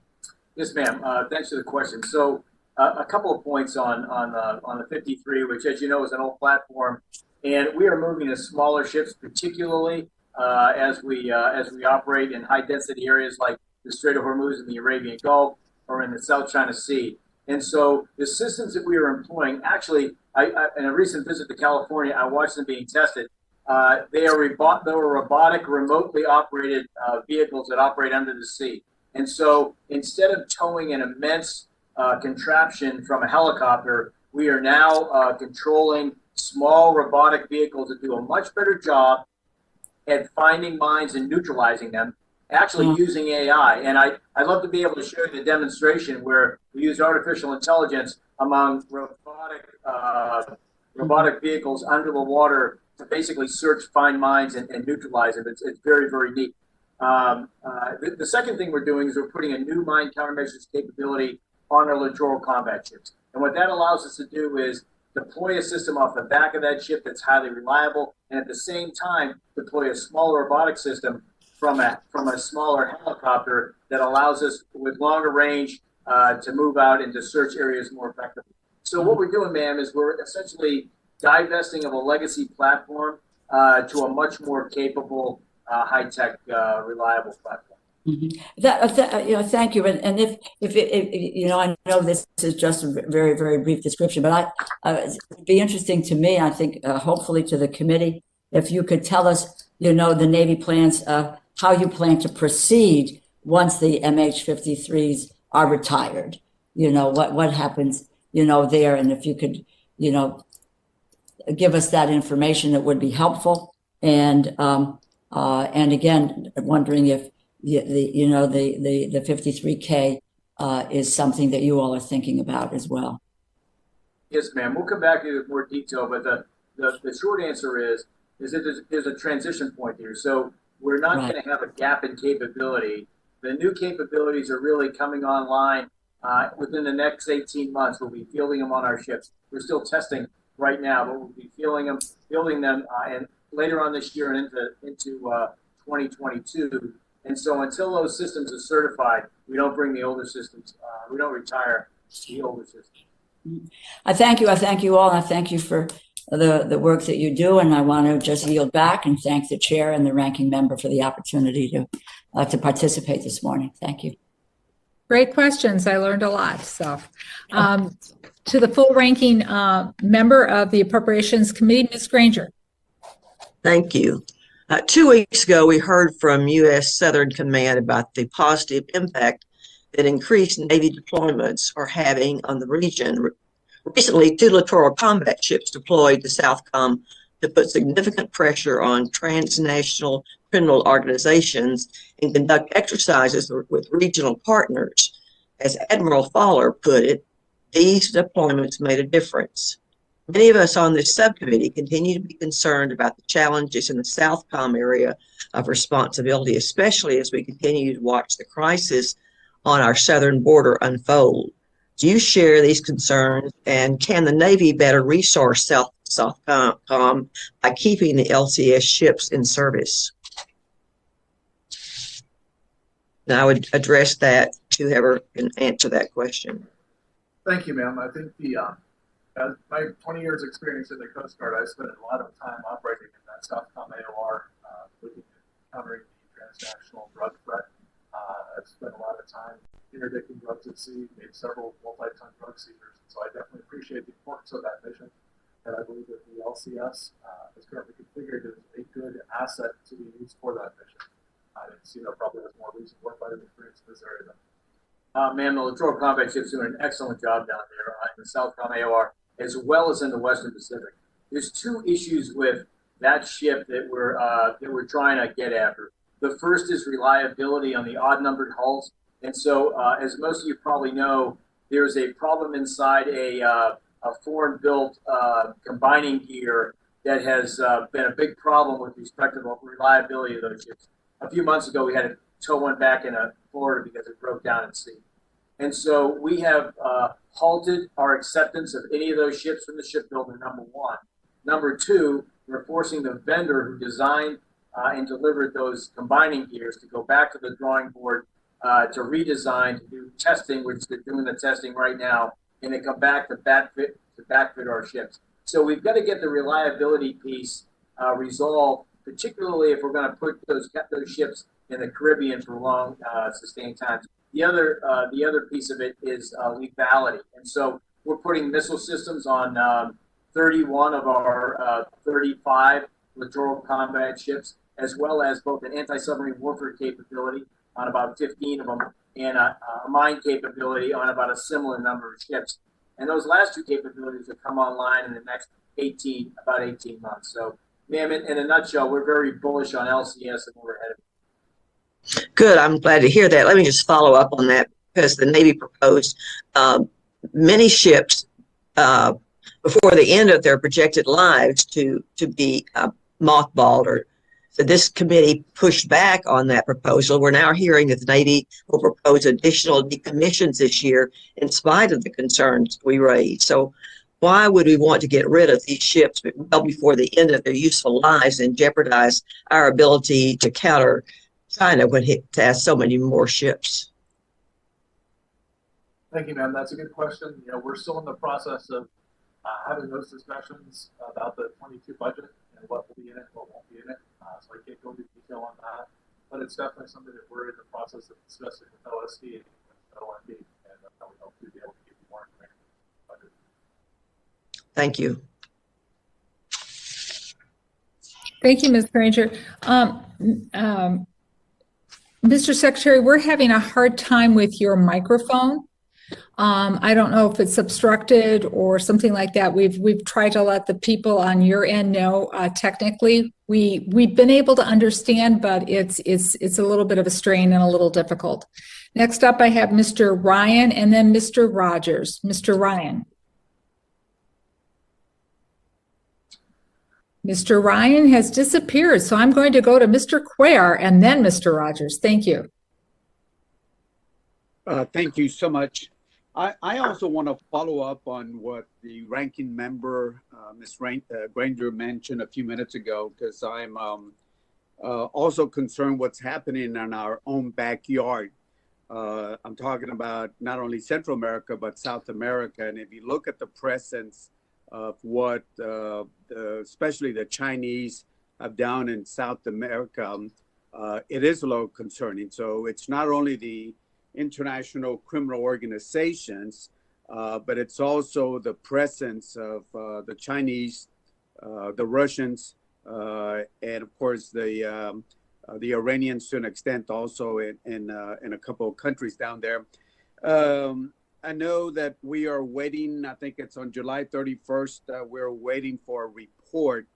Yes, ma'am. Thanks for the question. So a couple of points on the 53, which, as you know, is an old platform, and we are moving to smaller ships, particularly as we operate in high density areas like the Strait of Hormuz in the Arabian Gulf or in the South China Sea. And so the systems that we are employing, actually, in a recent visit to California, I watched them being tested. They are robotic, remotely operated vehicles that operate under the sea. And so instead of towing an immense contraption from a helicopter, we are now controlling small robotic vehicles that do a much better job at finding mines and neutralizing them, actually using AI. And I'd love to be able to show you the demonstration where we use artificial intelligence among robotic vehicles under the water to basically search, find mines, and neutralize them. It's very, very neat. The second thing we're doing is we're putting a new mine countermeasures capability on our littoral combat ships. And what that allows us to do is deploy a system off the back of that ship that's highly reliable, and at the same time deploy a smaller robotic system from a smaller helicopter that allows us with longer range to move out and to search areas more effectively. So what we're doing, ma'am, is we're essentially divesting of a legacy platform to a much more capable, high-tech, reliable platform. Mm-hmm. Thank you. And if I know this is just a very, very brief description, but it'd be interesting to me, I think, hopefully to the committee, if you could tell us, the Navy plans, how you plan to proceed once the MH-53s are retired. What happens, there, and if you could, give us that information, it would be helpful. And again, wondering if the 53K is something that you all are thinking about as well. Yes, ma'am. We'll come back to you with more detail, but the short answer is that there's a transition point here. So we're not going to have a gap in capability. The new capabilities are really coming online within the next 18 months. We'll be fielding them on our ships. We're still testing right now, but we'll be building them, and later on this year and into 2022. And so until those systems are certified, we don't bring the older systems. We don't retire the older systems. I thank you. I thank you all. And I thank you for the work that you do. And I want to just yield back and thank the chair and the ranking member for the opportunity to participate this morning. Thank you. Great questions. I learned a lot. So to the full ranking member of the Appropriations Committee, Ms. Granger. Thank you. 2 weeks ago, we heard from U.S. Southern Command about the positive impact that increased Navy deployments are having on the region. Recently, 2 littoral combat ships deployed to Southcom to put significant pressure on transnational criminal organizations and conduct exercises with regional partners. As Admiral Fowler put it, these deployments made a difference. Many of us on this subcommittee continue to be concerned about the challenges in the Southcom area of responsibility, especially as we continue to watch the crisis on our southern border unfold. Do you share these concerns, and can the Navy better resource Southcom by keeping the LCS ships in service? And I would address that to whoever can answer that question. Thank you, ma'am. I think my 20 years experience in the Coast Guard, I spent a lot of time operating in that at Southcom AOR, looking at countering the transnational drug threat. I've spent a lot of time interdicting drugs at sea, made several multi-ton drug seizures. So I definitely appreciate the importance of that mission. And I believe that the LCS is currently configured as a good asset to be used for that mission. I think CNO probably has more recent warfighting experience in this area than Ma'am, the Littoral Combat Ship's doing an excellent job down there in the Southcom AOR, as well as in the Western Pacific. There's two issues with that ship that we're trying to get after. The first is reliability on the odd-numbered hulls, and so as most of you probably know, there's a problem inside a foreign-built combining gear that has been a big problem with respect to the reliability of those ships. A few months ago, we had to tow one back in Florida because it broke down at sea. And so we have halted our acceptance of any of those ships from the shipbuilder, number one. Number two, we're forcing the vendor who designed and delivered those combining gears to go back to the drawing board to redesign, to do testing, which they're doing the testing right now, and then come back to backfit our ships. So we've got to get the reliability piece resolved, particularly if we're going to put those ships in the Caribbean for long, sustained times. The other piece of it is lethality, and so we're putting missile systems on 31 of our 35 littoral combat ships, as well as both an anti-submarine warfare capability on about 15 of them, and a mine capability on about a similar number of ships. And those last two capabilities will come online in the next 18 months. So, ma'am, in a nutshell, we're very bullish on LCS and we're headed. Good. I'm glad to hear that. Let me just follow up on that because the Navy proposed many ships before the end of their projected lives to be mothballed. Or so this committee pushed back on that proposal. We're now hearing that the Navy will propose additional decommissions this year in spite of the concerns we raised. So why would we want to get rid of these ships well before the end of their useful lives and jeopardize our ability to counter China when it has so many more ships? Thank you, ma'am. That's a good question. You know, we're still in the process of having those discussions about the 22 budget and what will be in it, what won't be in it. So I can't go into detail on that, but it's definitely something that we're in the process of discussing with OSD and with OMB, and we hope to be able to give you more information. Thank you. Thank you, Ms. Granger. Mr. Secretary, we're having a hard time with your microphone. I don't know if it's obstructed or something like that. We've tried to let the people on your end know technically. We've been able to understand, but it's a little bit of a strain and a little difficult. Next up, I have Mr. Ryan and then Mr. Rogers. Mr. Ryan. Mr. Ryan has disappeared, so I'm going to go to Mr. Quare and then Mr. Rogers. Thank you. Thank you so much. I also want to follow up on what the ranking member, Ms. Granger, mentioned a few minutes ago, because I'm also concerned what's happening in our own backyard. I'm talking about not only Central America, but South America. And if you look at the presence of what especially the Chinese have down in South America, it is a little concerning. So it's not only the international criminal organizations, but it's also the presence of the Chinese, the Russians, and of course the Iranians to an extent also in a couple of countries down there. I know that we are waiting, I think it's on July 31st, we're waiting for a report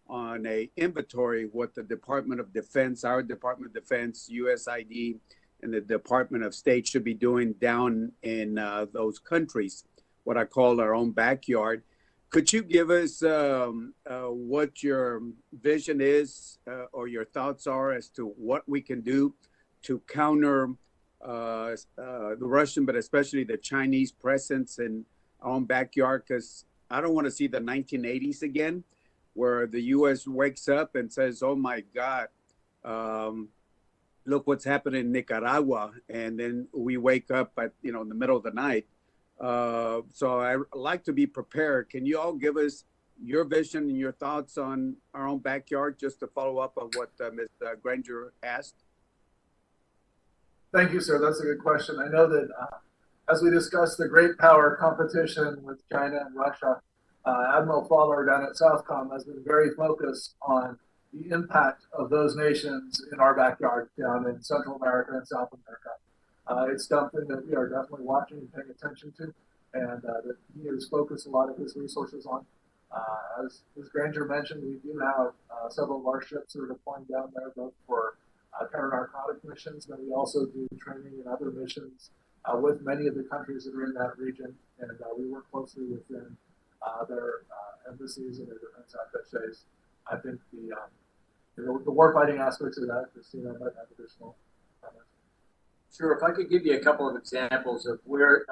on a inventory, what the Department of Defense, our Department of Defense, USID, and the Department of State should be doing down in those countries, what I call our own backyard. Could you give us what your vision is or your thoughts are as to what we can do to counter the Russian, but especially the Chinese presence in our own backyard? Because I don't want to see the 1980s again, where the U.S. wakes up and says, "Oh my God, look what's happening in Nicaragua," and then we wake up at in the middle of the night. So I like to be prepared. Can you all give us your vision and your thoughts on our own backyard, just to follow up on what Ms. Granger asked? Thank you, sir. That's a good question. I know that as we discussed the great power competition with China and Russia, Admiral Fowler down at Southcom has been very focused on the impact of those nations in our backyard down in Central America and South America. It's something that we are definitely watching and paying attention to, and that he has focused a lot of his resources on. As Granger mentioned, we do have several of our ships that are deploying down there, both for counter-narcotic missions, but we also do training and other missions with many of the countries that are in that region, and we work closely within their embassies and their defense attaches. I think the warfighting aspects of that, Christina might have additional comments. Sure. If I could give you a couple of examples of where,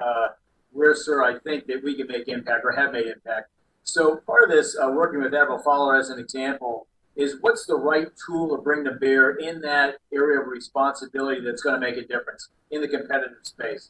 sir, I think that we can make impact or have made impact. So part of this, working with Admiral Fowler as an example, is what's the right tool to bring to bear in that area of responsibility that's going to make a difference in the competitive space.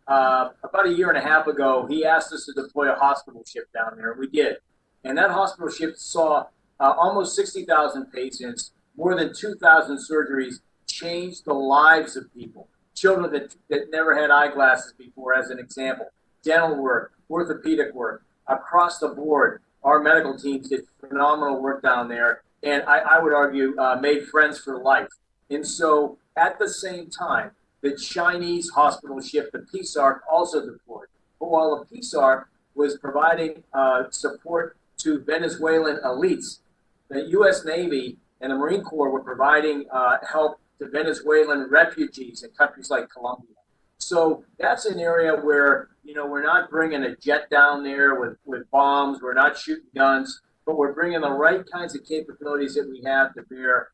About a year and a half ago, he asked us to deploy a hospital ship down there, and we did. And that hospital ship saw almost 60,000 patients, more than 2,000 surgeries, change the lives of people. Children that never had eyeglasses before, as an example. Dental work, orthopedic work, across the board. Our medical teams did phenomenal work down there, and I would argue made friends for life. And so at the same time, the Chinese hospital ship, the Peace Ark, also deployed. But while the Peace Ark was providing support to Venezuelan elites, the U.S. Navy and the Marine Corps were providing help to Venezuelan refugees in countries like Colombia. So that's an area where, we're not bringing a jet down there with bombs, we're not shooting guns, but we're bringing the right kinds of capabilities that we have to bear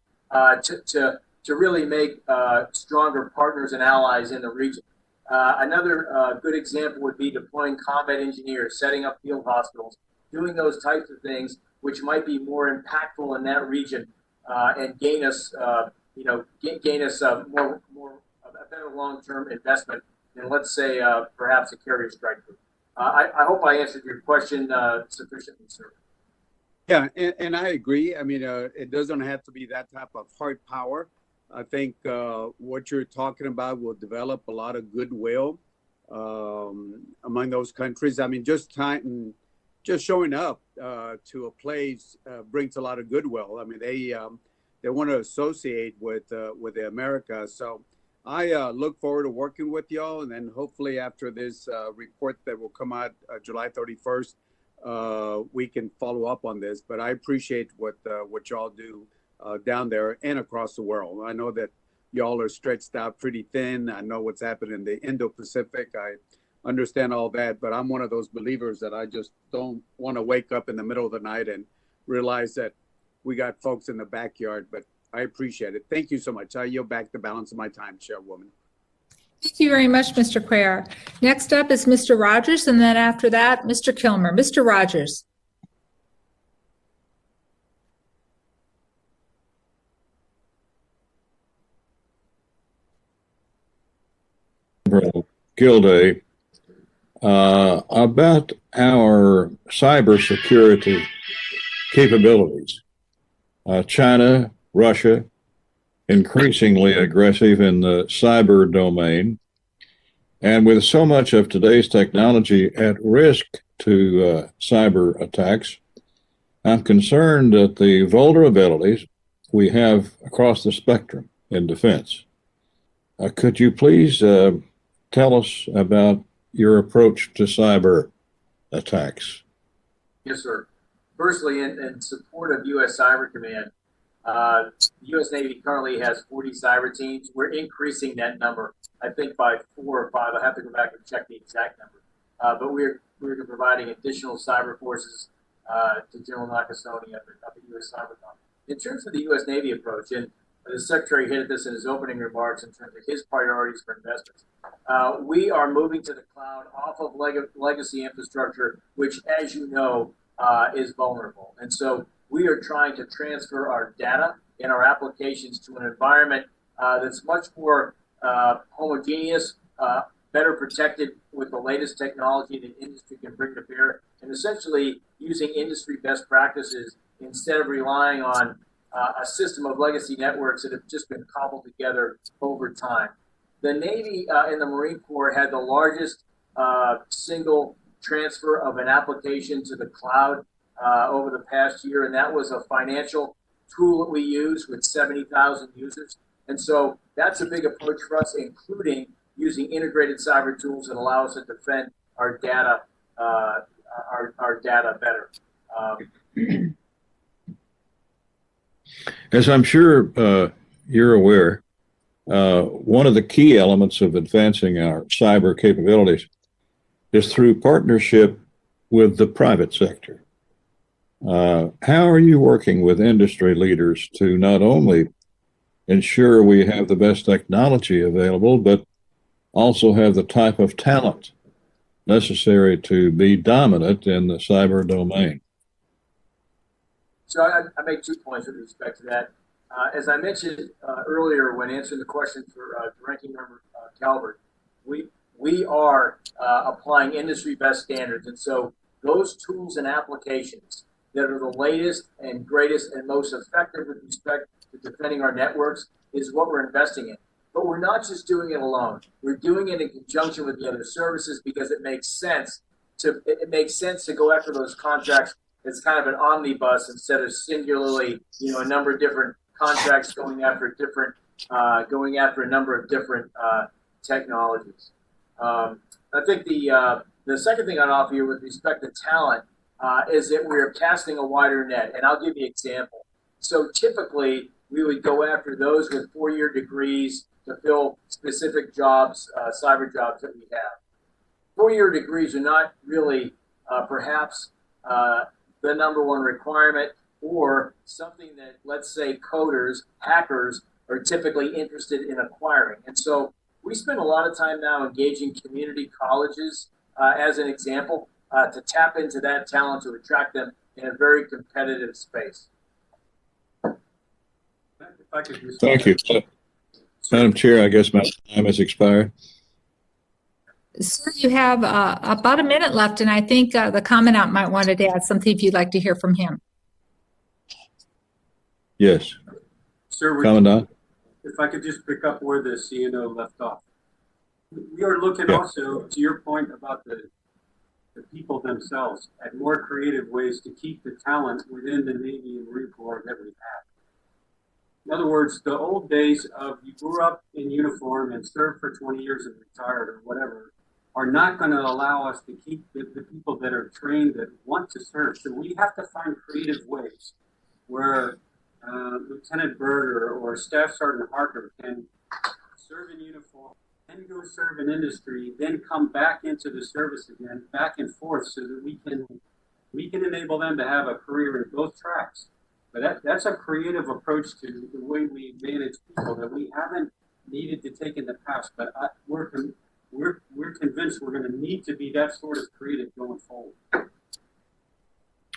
to really make stronger partners and allies in the region. Another good example would be deploying combat engineers, setting up field hospitals, doing those types of things which might be more impactful in that region and gain us a better long-term investment than, let's say, perhaps a carrier strike group. I hope I answered your question sufficiently, sir. Yeah, and I agree. I mean, it doesn't have to be that type of hard power. I think what you're talking about will develop a lot of goodwill among those countries. I mean, just showing up to a place brings a lot of goodwill. I mean, they want to associate with America. So I look forward to working with y'all, and then hopefully after this report that will come out July 31st, we can follow up on this. But I appreciate what y'all do down there and across the world. I know that y'all are stretched out pretty thin. I know what's happened in the Indo-Pacific. I understand all that, but I'm one of those believers that I just don't want to wake up in the middle of the night and realize that we got folks in the backyard. But I appreciate it. Thank you so much. I yield back the balance of my time, Chairwoman. Thank you very much, Mr. Cuellar. Next up is Mr. Rogers, and then after that, Mr. Kilmer. Mr. Rogers. Admiral Gilday, about our cybersecurity capabilities. China, Russia, increasingly aggressive in the cyber domain. And with so much of today's technology at risk to cyber attacks, I'm concerned that the vulnerabilities we have across the spectrum in defense. Could you please tell us about your approach to cyber attacks? Yes, sir. Firstly, in support of U.S. Cyber Command, the U.S. Navy currently has 40 cyber teams. We're increasing that number, I think, by 4 or 5. I'll have to go back and check the exact number. But we're providing additional cyber forces to General Nakasone at the U.S. Cybercom. In terms of the U.S. Navy approach, and the Secretary hit this in his opening remarks in terms of his priorities for investments, we are moving to the cloud off of legacy infrastructure, which, as you know, is vulnerable. And so we are trying to transfer our data and our applications to an environment that's much more homogeneous, better protected with the latest technology that industry can bring to bear, and essentially using industry best practices instead of relying on a system of legacy networks that have just been cobbled together over time. The Navy and the Marine Corps had the largest single transfer of an application to the cloud over the past year, and that was a financial tool that we use with 70,000 users. And so that's a big approach for us, including using integrated cyber tools that allow us to defend our data, our data better. As I'm sure you're aware, one of the key elements of advancing our cyber capabilities is through partnership with the private sector. How are you working with industry leaders to not only ensure we have the best technology available, but also have the type of talent necessary to be dominant in the cyber domain? So I make 2 points with respect to that. As I mentioned earlier when answering the question for Ranking Member Calvert, we are applying industry best standards. And so those tools and applications that are the latest and greatest and most effective with respect to defending our networks is what we're investing in. But we're not just doing it alone. We're doing it in conjunction with the other services because it makes sense to go after those contracts. It's kind of an omnibus instead of singularly, a number of different contracts going after a number of different technologies. I think the second thing I'd offer you with respect to talent is that we're casting a wider net, and I'll give you an example. So typically, we would go after those with 4-year degrees to fill specific jobs, cyber jobs that we have. 4-year degrees are not really perhaps the number one requirement, or something that, let's say, coders, hackers are typically interested in acquiring. And so we spend a lot of time now engaging community colleges, as an example, to tap into that talent, to attract them in a very competitive space. Thank you. Madam Chair, I guess my time has expired. Sir, you have about a minute left, and I think the Commandant might want to add something if you'd like to hear from him. Yes. Sir, Commandant? if I could just pick up where the CNO left off. We are looking also, to your point about the people themselves, at more creative ways to keep the talent within the Navy and Marine Corps that we have. In other words, the old days of you grew up in uniform and served for 20 years and retired or whatever are not going to allow us to keep the people that are trained that want to serve. So we have to find creative ways where Lieutenant Berger or Staff Sergeant Harker can serve in uniform, then go serve in industry, then come back into the service again, back and forth, so that we can enable them to have a career in both tracks. But that's a creative approach to the way we manage people that we haven't needed to take in the past. But we're convinced we're going to need to be that sort of creative going forward.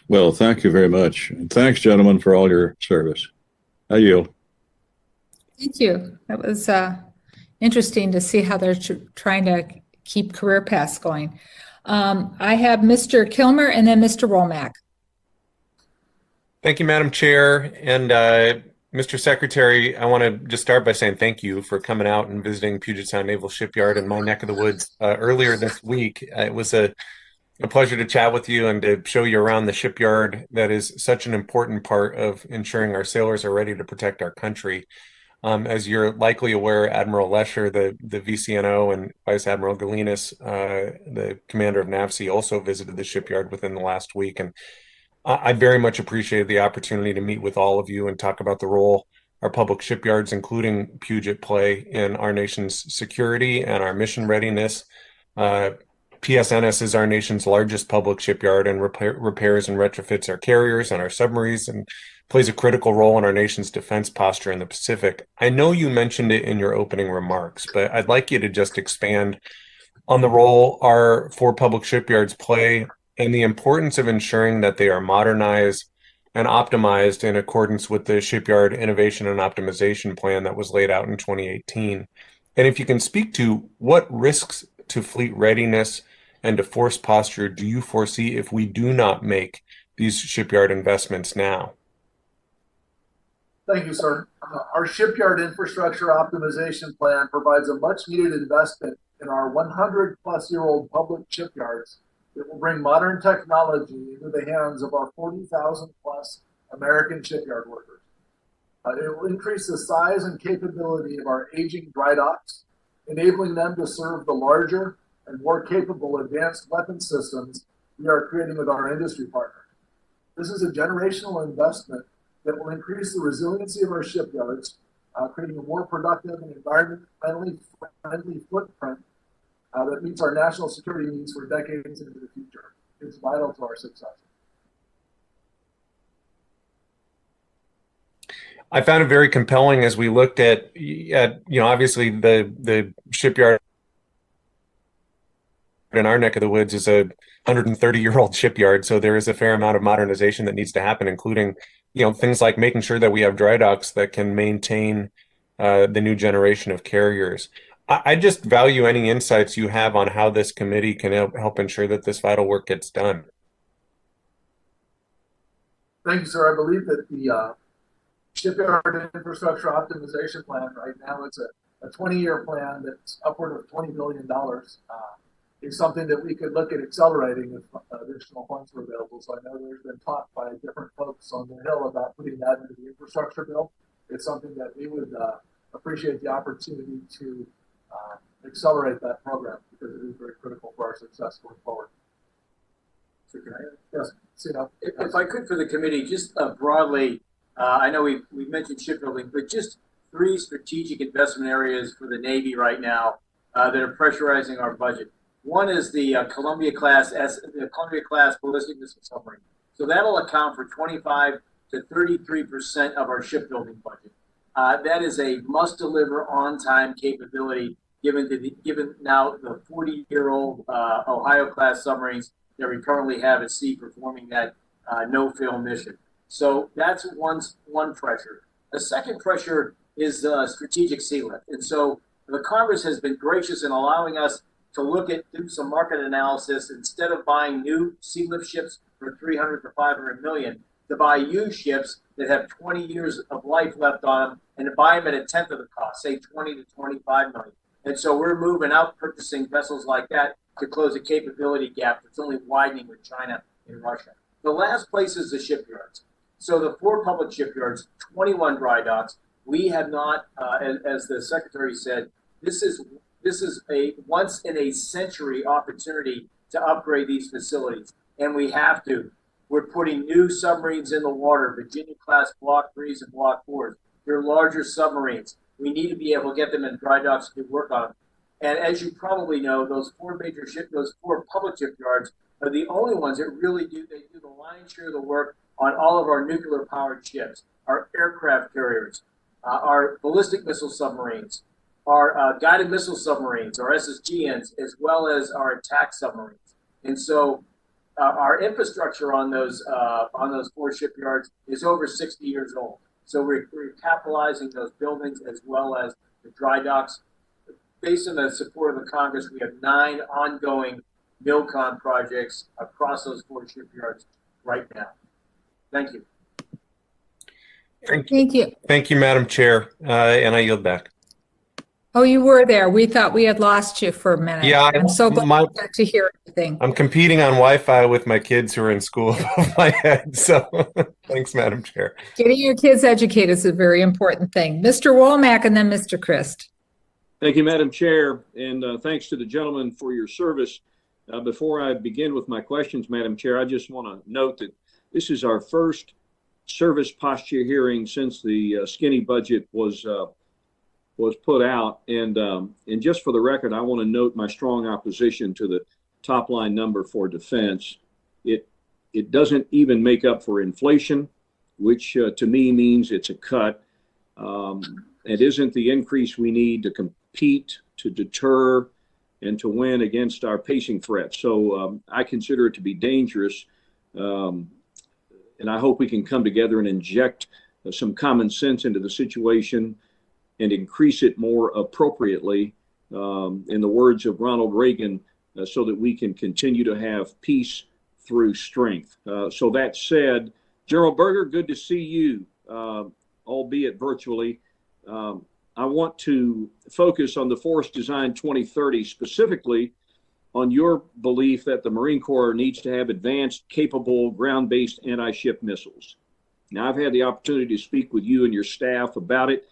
Well, thank you very much. And thanks, gentlemen, for all your service. I yield. Thank you. That was interesting to see how they're trying to keep career paths going. I have Mr. Kilmer and then Mr. Womack. Thank you, Madam Chair. And Mr. Secretary, I want to just start by saying thank you for coming out and visiting Puget Sound Naval Shipyard in my neck of the woods earlier this week. It was a pleasure to chat with you and to show you around the shipyard that is such an important part of ensuring our sailors are ready to protect our country. As you're likely aware, Admiral Lesher, the VCNO, and Vice Admiral Galinas, the commander of NAVSEA, also visited the shipyard within the last week. And I very much appreciated the opportunity to meet with all of you and talk about the role our public shipyards, including Puget, play in our nation's security and our mission readiness. PSNS is our nation's largest public shipyard and repairs and retrofits our carriers and our submarines and plays a critical role in our nation's defense posture in the Pacific. I know you mentioned it in your opening remarks, but I'd like you to just expand on the role our 4 public shipyards play and the importance of ensuring that they are modernized and optimized in accordance with the Shipyard Innovation and Optimization Plan that was laid out in 2018. And if you can speak to what risks to fleet readiness and to force posture do you foresee if we do not make these shipyard investments now? Thank you, sir. Our shipyard infrastructure optimization plan provides a much needed investment in our 100-plus-year-old public shipyards that will bring modern technology into the hands of our 40,000-plus American shipyard workers. It will increase the size and capability of our aging dry docks, enabling them to serve the larger and more capable advanced weapon systems we are creating with our industry partners. This is a generational investment that will increase the resiliency of our shipyards, creating a more productive and environmentally friendly footprint that meets our national security needs for decades into the future. It's vital to our success. I found it very compelling as we looked at obviously the shipyard in our neck of the woods is a 130-year-old shipyard, so there is a fair amount of modernization that needs to happen, including things like making sure that we have dry docks that can maintain the new generation of carriers. I just value any insights you have on how this committee can help ensure that this vital work gets done. Thank you, sir. I believe that the shipyard infrastructure optimization plan right now, it's a 20-year plan that's upward of $20 billion. Is something that we could look at accelerating if additional funds were available. So I know there's been talk by different folks on the Hill about putting that into the infrastructure bill. It's something that we would appreciate the opportunity to accelerate that program because it is very critical for our success going forward. So can I? Yes. If I could, for the committee, just broadly, I know we mentioned shipbuilding, but just 3 strategic investment areas for the Navy right now that are pressurizing our budget. One is the Columbia-class ballistic missile submarine. So that'll account for 25 to 33% of our shipbuilding budget. That is a must-deliver on-time capability given now the 40-year-old Ohio-class submarines that we currently have at sea performing that no-fail mission. So that's one pressure. The second pressure is strategic sea lift. And so the Congress has been gracious in allowing us to do some market analysis instead of buying new sea lift ships for $300 to $500 million, to buy used ships that have 20 years of life left on them and to buy them at a tenth of the cost, say 20 to 25 million. And so we're moving out purchasing vessels like that to close a capability gap that's only widening with China and Russia. The last place is the shipyards. So the 4 public shipyards, 21 dry docks. We have not, as the Secretary said, this is a once in a century opportunity to upgrade these facilities, and we have to. We're putting new submarines in the water, Virginia-class Block 3s and Block 4s. They're larger submarines. We need to be able to get them in dry docks to work on them. And as you probably know, those 4 public shipyards are the only ones that really do the lion's share of the work on all of our nuclear-powered ships, our aircraft carriers, our ballistic missile submarines, our guided missile submarines, our SSGNs, as well as our attack submarines. And so our infrastructure on those 4 shipyards is over 60 years old. So we're capitalizing those buildings as well as the dry docks. Based on the support of the Congress, we have 9 ongoing MILCON projects across those 4 shipyards right now. Thank you. Thank you. Thank you, Madam Chair. And I yield back. Oh, you were there. We thought we had lost you for a minute. Yeah, I'm so glad to hear everything. I'm competing on Wi-Fi with my kids who are in school above my head. So thanks, Madam Chair. Getting your kids educated is a very important thing. Mr. Womack and then Mr. Christ. Thank you, Madam Chair, and thanks to the gentleman for your service. Before I begin with my questions, Madam Chair, I just want to note that this is our first service posture hearing since the skinny budget was put out. And just for the record, I want to note my strong opposition to the top line number for defense. It doesn't even make up for inflation, which to me means it's a cut. It isn't the increase we need to compete, to deter, and to win against our pacing threats. So I consider it to be dangerous. And I hope we can come together and inject some common sense into the situation and increase it more appropriately in the words of Ronald Reagan, so that we can continue to have peace through strength. So that said, General Berger, good to see you, albeit virtually. I want to focus on the Force Design 2030, specifically on your belief that the Marine Corps needs to have advanced, capable, ground-based anti-ship missiles. Now, I've had the opportunity to speak with you and your staff about it,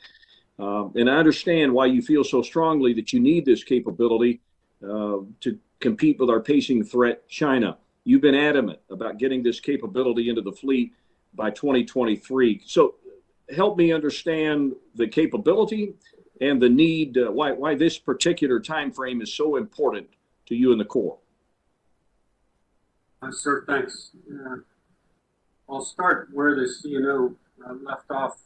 and I understand why you feel so strongly that you need this capability to compete with our pacing threat, China. You've been adamant about getting this capability into the fleet by 2023. So help me understand the capability and the need, why this particular time frame is so important to you and the Corps. Sir, thanks. I'll start where the CNO left off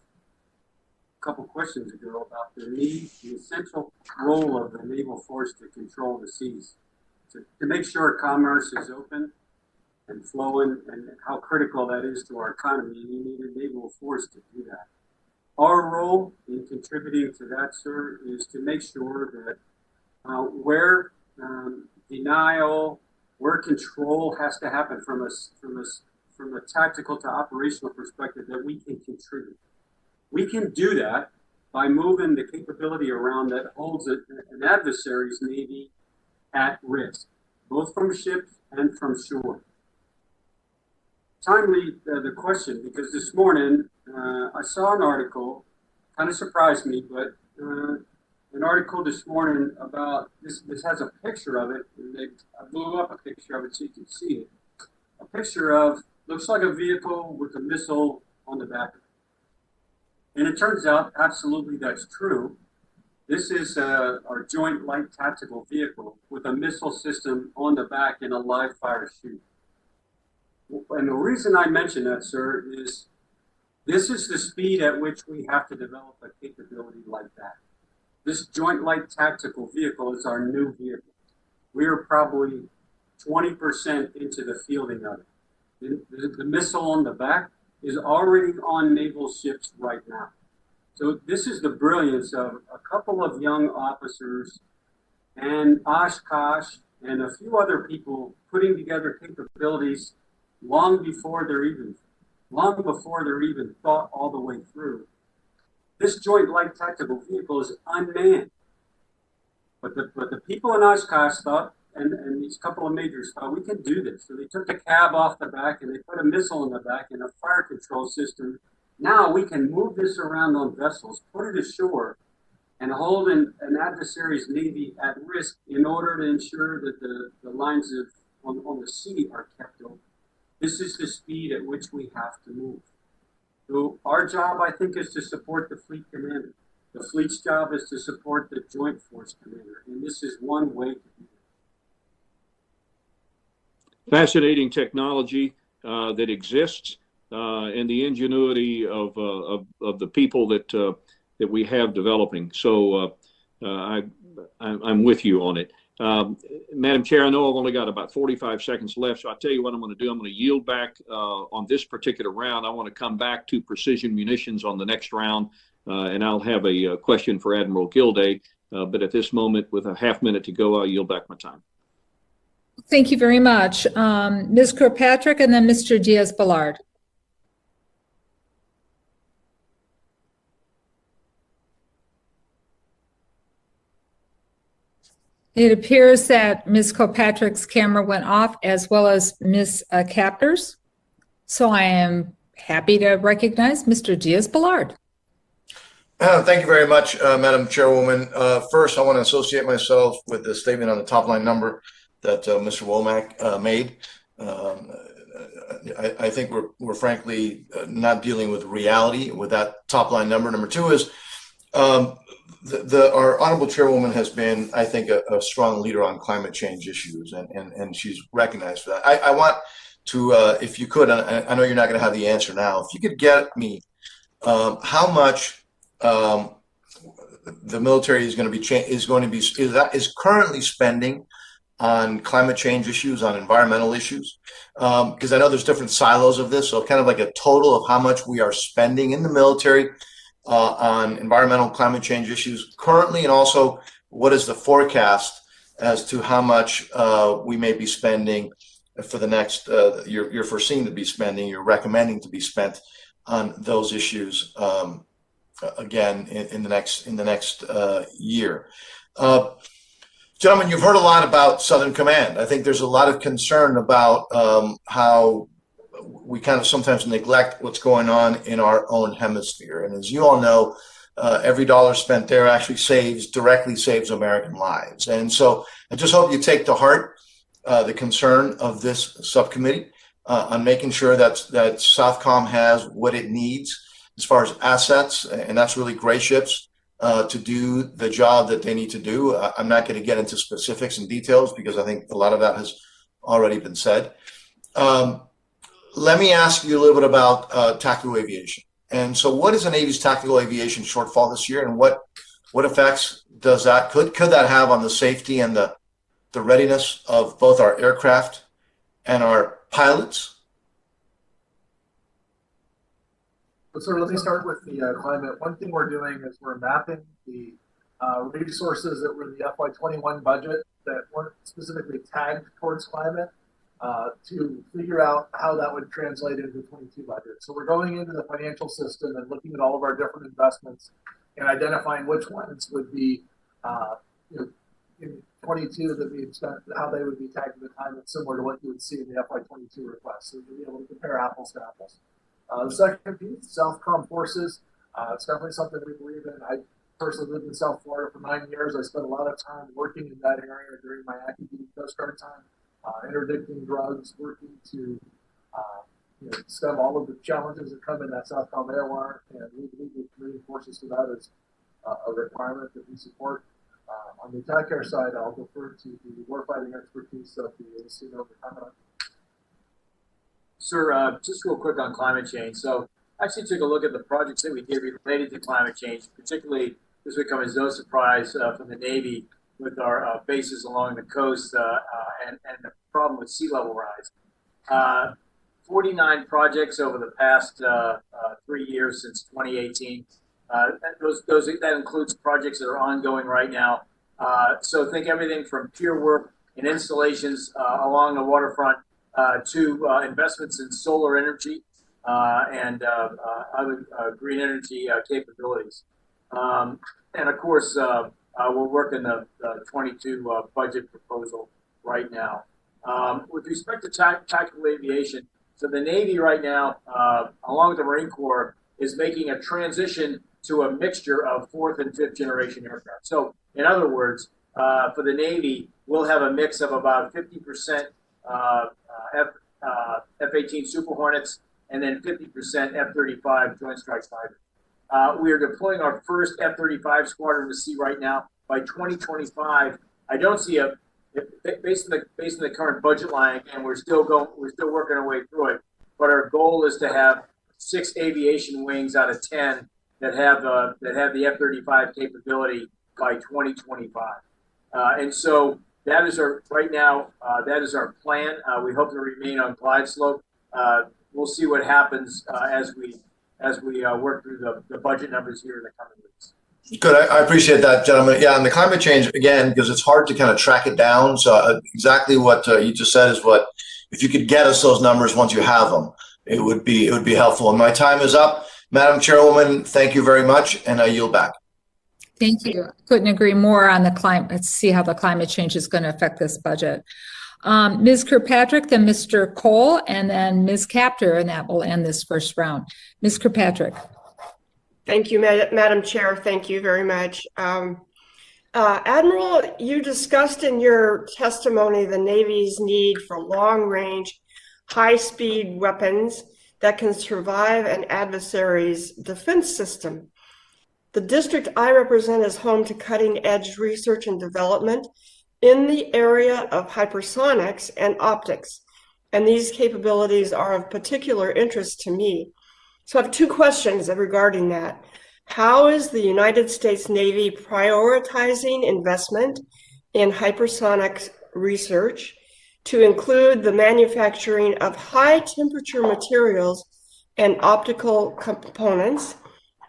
a couple questions ago about the need, the essential role of the naval force to control the seas, to make sure commerce is open and flowing, and how critical that is to our economy. You need a naval force to do that. Our role in contributing to that, sir, is to make sure that where denial, where control has to happen from a tactical to operational perspective, that we can contribute. We can do that by moving the capability around that holds an adversary's navy at risk, both from ships and from shore. Timely, the question, because this morning I saw an article, kind of surprised me, but an article this morning about this. This has a picture of it. I blew up a picture of it so you can see it. A picture of, looks like a vehicle with a missile on the back. And it turns out absolutely that's true. This is our Joint Light Tactical Vehicle with a missile system on the back and a live fire chute. And the reason I mention that, sir, is this is the speed at which we have to develop a capability like that. This Joint Light Tactical Vehicle is our new vehicle. We are probably 20% into the fielding of it. The missile on the back is already on naval ships right now. So this is the brilliance of a couple of young officers and Oshkosh and a few other people putting together capabilities long before they're even thought all the way through. This Joint Light Tactical Vehicle is unmanned. But the people in Oshkosh thought, and these couple of majors thought, we can do this. So they took the cab off the back and they put a missile in the back and a fire control system. Now we can move this around on vessels, put it ashore, and hold an adversary's navy at risk in order to ensure that the lines on the sea are kept open. This is the speed at which we have to move. So our job, I think, is to support the fleet commander. The fleet's job is to support the joint force commander, and this is one way to do it. Fascinating technology that exists, and the ingenuity of the people that we have developing. So I'm with you on it. Madam Chair, I know I've only got about 45 seconds left, so I'll tell you what I'm going to do. I'm going to yield back on this particular round. I want to come back to precision munitions on the next round, and I'll have a question for Admiral Gilday. But at this moment, with a half minute to go, I'll yield back my time. Thank you very much. Ms. Kirkpatrick and then Mr. Diaz-Balart. It appears that Ms. Kirkpatrick's camera went off, as well as Ms. Capter's. So I am happy to recognize Mr. Diaz-Balart. Thank you very much, Madam Chairwoman. First, I want to associate myself with the statement on the top line number that Mr. Womack made. I think we're frankly not dealing with reality with that top line number. Number two is our honorable chairwoman has been, I think, a strong leader on climate change issues, and she's recognized for that. I want to, if you could, and I know you're not going to have the answer now, if you could get me how much the military is currently spending on climate change issues, on environmental issues, because I know there's different silos of this. So kind of like a total of how much we are spending in the military on environmental climate change issues currently, and also what is the forecast as to how much we may be spending for the next, you're foreseeing to be spending, you're recommending to be spent on those issues again in the next year. Gentlemen, you've heard a lot about Southern Command. I think there's a lot of concern about how we kind of sometimes neglect what's going on in our own hemisphere. And as you all know, every dollar spent there actually directly saves American lives. And so I just hope you take to heart the concern of this subcommittee on making sure that Southcom has what it needs as far as assets, and that's really gray ships to do the job that they need to do. I'm not going to get into specifics and details because I think a lot of that has already been said. Let me ask you a little bit about tactical aviation. And so what is the Navy's tactical aviation shortfall this year, and what effects does that, could that have on the safety and the readiness of both our aircraft and our pilots? So let me start with the climate. One thing we're doing is we're mapping the resources that were in the FY21 budget that weren't specifically tagged towards climate to figure out how that would translate into the 22 budget. So we're going into the financial system and looking at all of our different investments and identifying which ones would be, in 22 that we expect, how they would be tagged in the climate, similar to what you would see in the FY22 request. So you'll be able to compare apples to apples. The second piece, Southcom forces, it's definitely something we believe in. I personally lived in South Florida for 9 years. I spent a lot of time working in that area during my active duty Coast Guard time, interdicting drugs, working to stem all of the challenges that come in that Southcom AOR, and we believe the Marine Forces to that is a requirement that we support. On the attack air side, I'll defer to the warfighting expertise of the Commandant. Sir, just real quick on climate change. So I actually took a look at the projects that we did related to climate change, particularly this would come as no surprise from the Navy with our bases along the coast and the problem with sea level rise. 49 projects over the past 3 years since 2018. That includes projects that are ongoing right now. So think everything from pier work and installations along the waterfront to investments in solar energy and other green energy capabilities. And of course, we're working the 22 budget proposal right now. With respect to tactical aviation, so the Navy right now, along with the Marine Corps, is making a transition to a mixture of 4th and 5th generation aircraft. So in other words, for the Navy, we'll have a mix of about 50% F-18 Super Hornets and then 50% F-35 Joint Strike Fighters. We are deploying our first F-35 squadron to sea right now. By 2025, I don't see based on the current budget line, again, we're still working our way through it. But our goal is to have 6 aviation wings out of 10 that have the F-35 capability by 2025. And so that is our that is our plan. We hope to remain on glide slope. We'll see what happens as we work through the budget numbers here in the coming weeks. Good. I appreciate that, gentlemen. Yeah, and the climate change, again, because it's hard to kind of track it down. So exactly what you just said is what, if you could get us those numbers once you have them, it would be helpful. And my time is up. Madam Chairwoman, thank you very much, and I yield back. Thank you. Couldn't agree more on the climate. Let's see how the climate change is going to affect this budget. Ms. Kirkpatrick, then Mr. Cole, and then Ms. Capter, and that will end this first round. Ms. Kirkpatrick. Thank you, Madam Chair. Thank you very much. Admiral, you discussed in your testimony the Navy's need for long-range, high-speed weapons that can survive an adversary's defense system. The district I represent is home to cutting-edge research and development in the area of hypersonics and optics, and these capabilities are of particular interest to me. So I have 2 questions regarding that. How is the United States Navy prioritizing investment in hypersonics research to include the manufacturing of high-temperature materials and optical components?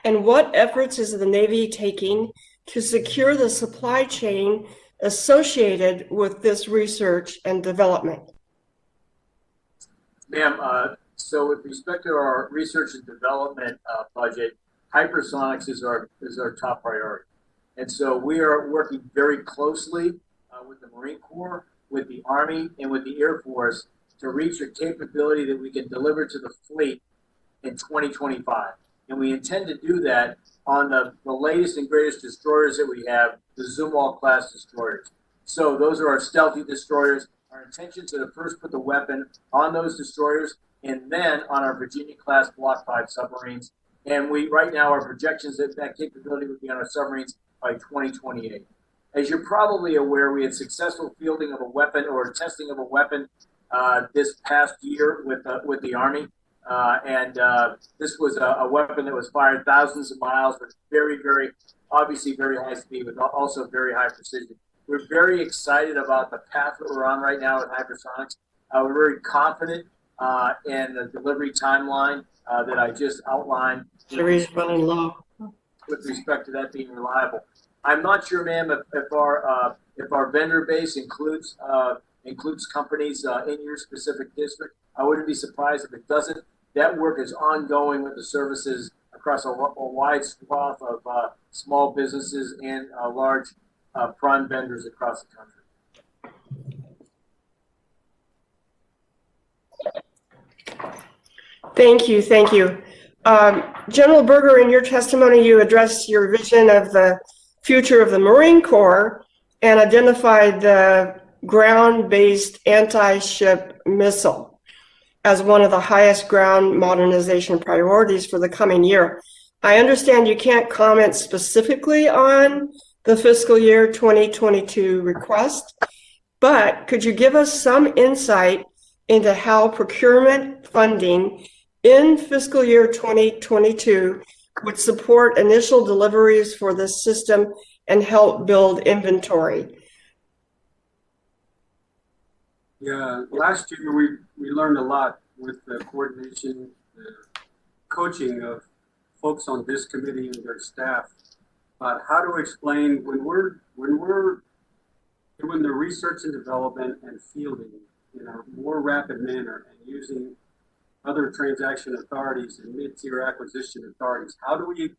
And what efforts is the Navy taking to secure the supply chain associated with this research and development? Ma'am, so with respect to our research and development budget, hypersonics is our top priority. And so we are working very closely with the Marine Corps, with the Army, and with the Air Force to reach a capability that we can deliver to the fleet in 2025. And we intend to do that on the latest and greatest destroyers that we have, the Zumwalt class destroyers. So those are our stealthy destroyers. Our intentions are to first put the weapon on those destroyers and then on our Virginia class Block 5 submarines. And right now our projections that capability would be on our submarines by 2028. As you're probably aware, we had successful fielding of a weapon or testing of a weapon this past year with the Army. This was a weapon that was fired thousands of miles with very, very, obviously very high speed, but also very high precision. We're very excited about the path that we're on right now with hypersonics. We're very confident in the delivery timeline that I just outlined. Series running low. With respect to that being reliable. I'm not sure, ma'am, if our vendor base includes companies in your specific district. I wouldn't be surprised if it doesn't. That work is ongoing with the services across a wide swath of small businesses and large prime vendors across the country. Thank you. Thank you. General Berger, in your testimony, you addressed your vision of the future of the Marine Corps and identified the ground-based anti-ship missile as one of the highest ground modernization priorities for the coming year. I understand you can't comment specifically on the fiscal year 2022 request, but could you give us some insight into how procurement funding in fiscal year 2022 would support initial deliveries for this system and help build inventory? Yeah, last year we learned a lot with the coordination, the coaching of folks on this committee and their staff about how to explain when we're doing the research and development and fielding in a more rapid manner and using other transaction authorities and mid-tier acquisition authorities. How do we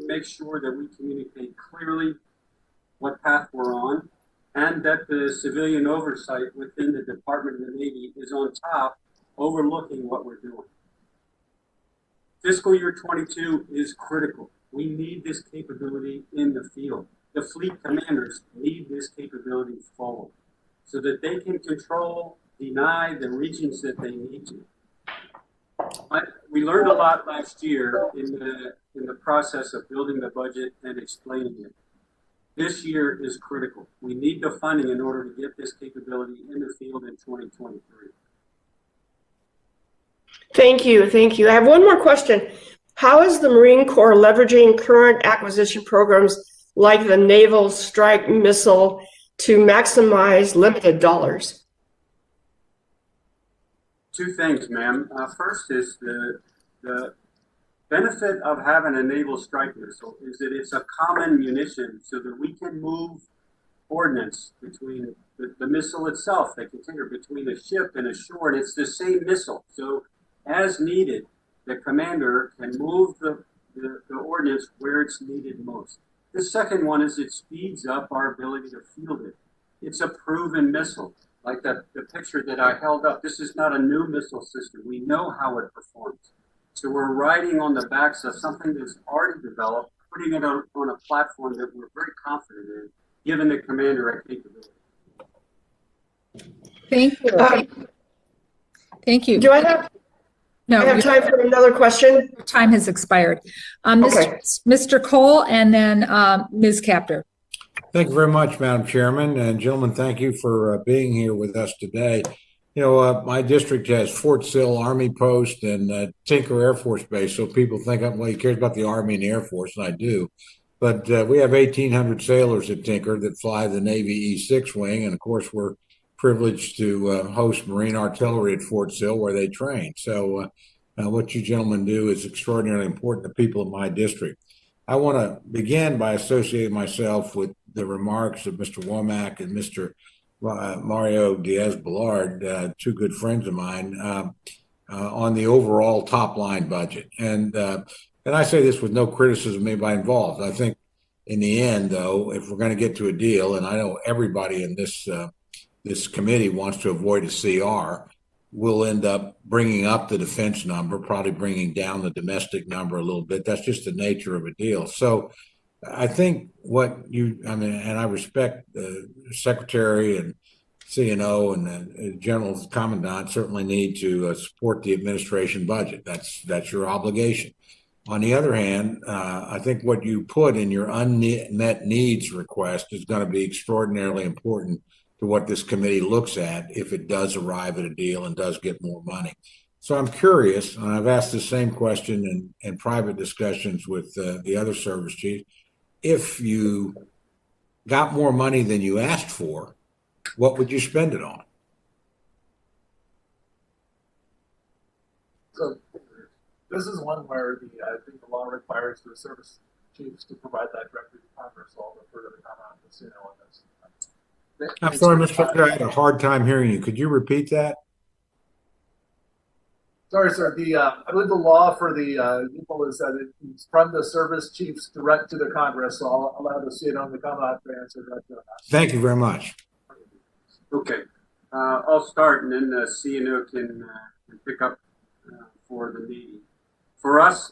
make sure that we communicate clearly what path we're on, and that the civilian oversight within the Department of the Navy is on top, overlooking what we're doing? Fiscal year 22 is critical. We need this capability in the field. The fleet commanders need this capability forward so that they can control, deny the regions that they need to. We learned a lot last year in the process of building the budget and explaining it. This year is critical. We need the funding in order to get this capability in the field in 2023. Thank you. Thank you. I have one more question. How is the Marine Corps leveraging current acquisition programs like the Naval Strike Missile to maximize limited dollars? Two things, ma'am. First is the benefit of having a naval strike missile is that it's a common munition so that we can move ordnance between the missile itself, the container, between a ship and a shore, and it's the same missile. So as needed, the commander can move the ordnance where it's needed most. The second one is it speeds up our ability to field it. It's a proven missile. Like the picture that I held up, this is not a new missile system. We know how it performs. So we're riding on the backs of something that's already developed, putting it on a platform that we're very confident in, giving the commander a capability. Thank you. Thank you. Do I have time for another question? Time has expired. Okay. Mr. Cole and then Ms. Capter. Thank you very much, Madam Chairman. And gentlemen, thank you for being here with us today. You know, my district has Fort Sill Army Post and Tinker Air Force Base. So people think, well, he cares about the Army and the Air Force, and I do. But we have 1,800 sailors at Tinker that fly the Navy E6 wing. And of course, we're privileged to host Marine Artillery at Fort Sill where they train. So what you gentlemen do is extraordinarily important to people in my district. I want to begin by associating myself with the remarks of Mr. Womack and Mr. Mario Diaz-Balart, two good friends of mine, on the overall top line budget. And I say this with no criticism of anybody involved. I think in the end, though, if we're going to get to a deal, and I know everybody in this committee wants to avoid a CR, we'll end up bringing up the defense number, probably bringing down the domestic number a little bit. That's just the nature of a deal. So I think and I respect the Secretary and CNO and the General Commandant certainly need to support the administration budget. That's your obligation. On the other hand, I think what you put in your unmet needs request is going to be extraordinarily important to what this committee looks at if it does arrive at a deal and does get more money. So I'm curious, and I've asked the same question in private discussions with the other service chiefs. If you got more money than you asked for, what would you spend it on? So this is one where I think the law requires the service chiefs to provide that directly to Congress. So I'll refer to the comment on the on this. I'm sorry, Mr. Secretary, I had a hard time hearing you. Could you repeat that? Sorry, sir. I believe the law for the people is that it's from the service chiefs direct to the Congress. So I'll allow to see it on the comment to answer directly on that. Thank you very much. Okay, I'll start, and then CNO can pick up for the meeting. For us,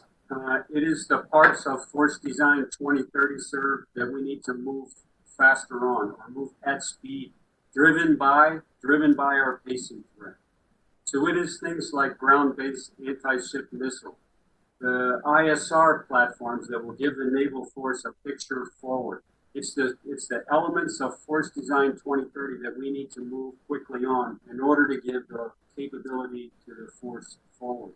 it is the parts of Force Design 2030, sir, that we need to move faster on, or move at speed, driven by our pacing threat. So it is things like ground-based anti-ship missile, the ISR platforms that will give the naval force a picture forward. It's the elements of Force Design 2030 that we need to move quickly on in order to give the capability to the force forward.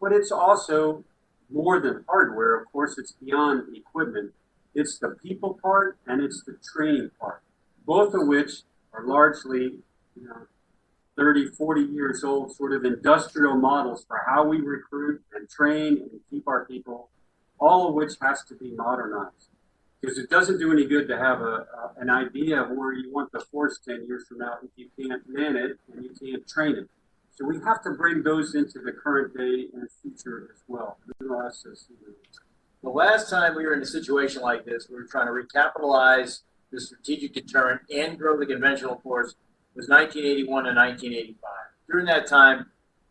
But it's also more than hardware. Of course, it's beyond equipment. It's the people part and it's the training part, both of which are largely, 30, 40 years old, sort of industrial models for how we recruit and train and keep our people, all of which has to be modernized. Because it doesn't do any good to have an idea of where you want the force 10 years from now if you can't man it and you can't train it. So we have to bring those into the current day and future as well. The last time we were in a situation like this, we were trying to recapitalize the strategic deterrent and grow the conventional force, was 1981 and 1985. During that time,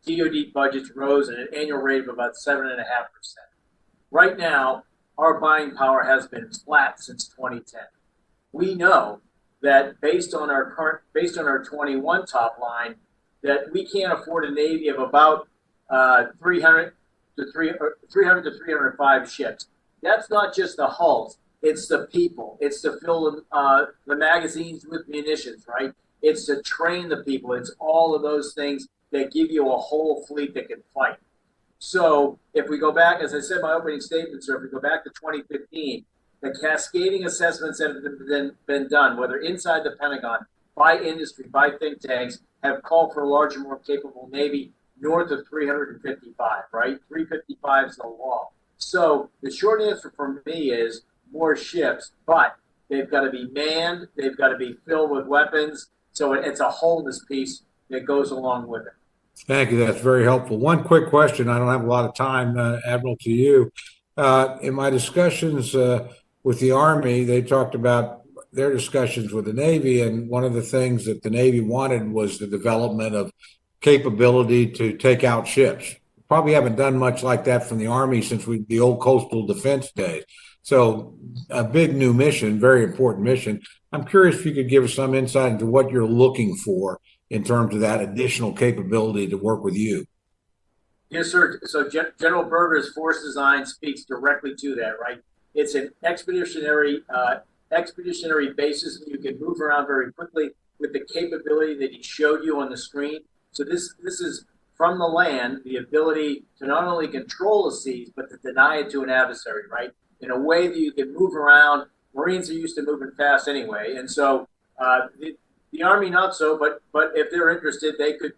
DoD budgets rose at an annual rate of about 7.5%. Right now, our buying power has been flat since 2010. We know that based on our 21 top line, that we can't afford a Navy of about 300 to 305 ships. That's not just the hulls, it's the people. It's to fill the magazines with munitions, right? It's to train the people. It's all of those things that give you a whole fleet that can fight. So if we go back, as I said in my opening statement, sir, if we go back to 2015, the cascading assessments that have been done, whether inside the Pentagon, by industry, by think tanks, have called for a larger, more capable Navy north of 355, right? 355 is the law. So the short answer for me is more ships, but they've got to be manned, they've got to be filled with weapons, so it's a wholeness piece that goes along with it. Thank you. That's very helpful. One quick question. I don't have a lot of time, Admiral, to you. In my discussions with the Army, they talked about their discussions with the Navy, and one of the things that the Navy wanted was the development of capability to take out ships. Probably haven't done much like that from the Army since the old coastal defense days. So a big new mission, very important mission. I'm curious if you could give us some insight into what you're looking for in terms of that additional capability to work with you. Yes, sir. So General Berger's force design speaks directly to that, right? It's an expeditionary basis. You can move around very quickly with the capability that he showed you on the screen. So this is from the land, the ability to not only control the seas, but to deny it to an adversary, right? In a way that you can move around. Marines are used to moving fast anyway. And so the Army not so, but if they're interested, they could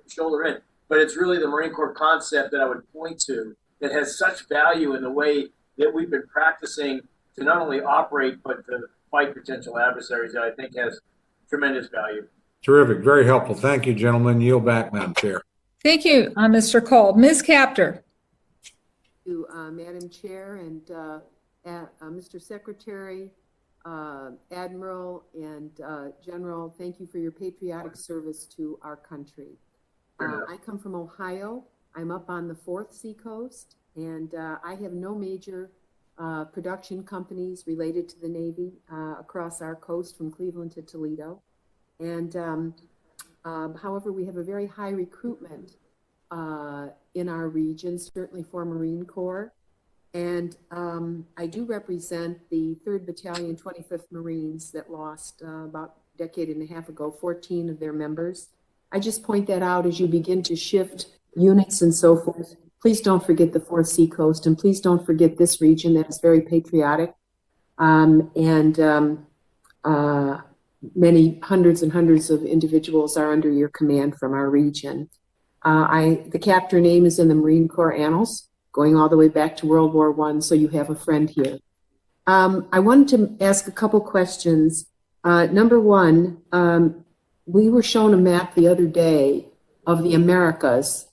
shoulder in. But it's really the Marine Corps concept that I would point to that has such value in the way that we've been practicing to not only operate, but to fight potential adversaries that I think has tremendous value. Terrific. Very helpful. Thank you, gentlemen. Yield back, Madam Chair. Thank you, Mr. Cole. Ms. Capter. You, Madam Chair and Mr. Secretary, Admiral and General, thank you for your patriotic service to our country. I come from Ohio. I'm up on the 4th Seacoast, and I have no major production companies related to the Navy across our coast from Cleveland to Toledo. And however, we have a very high recruitment in our region, certainly for Marine Corps. And I do represent the 3rd Battalion, 25th Marines that lost about a decade and a half ago, 14 of their members. I just point that out as you begin to shift units and so forth. Please don't forget the 4th Seacoast, and please don't forget this region that is very patriotic. Many hundreds and hundreds of individuals are under your command from our region. The captor name is in the Marine Corps annals, going all the way back to World War I, so you have a friend here. I wanted to ask a couple questions. Number one, we were shown a map the other day of the Americas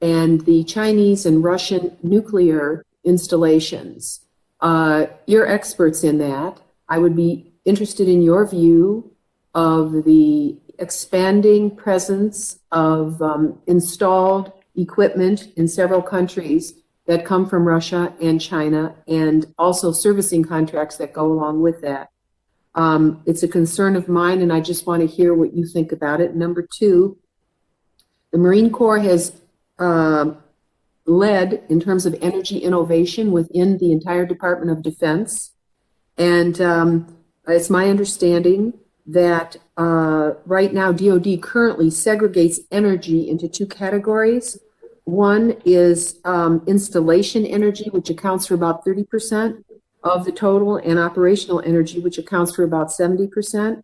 and the Chinese and Russian nuclear installations. You're experts in that. I would be interested in your view of the expanding presence of installed equipment in several countries that come from Russia and China, and also servicing contracts that go along with that. It's a concern of mine, and I just want to hear what you think about it. Number two, the Marine Corps has led in terms of energy innovation within the entire Department of Defense. And it's my understanding that right now DoD currently segregates energy into two categories. One is installation energy, which accounts for about 30% of the total, and operational energy, which accounts for about 70%.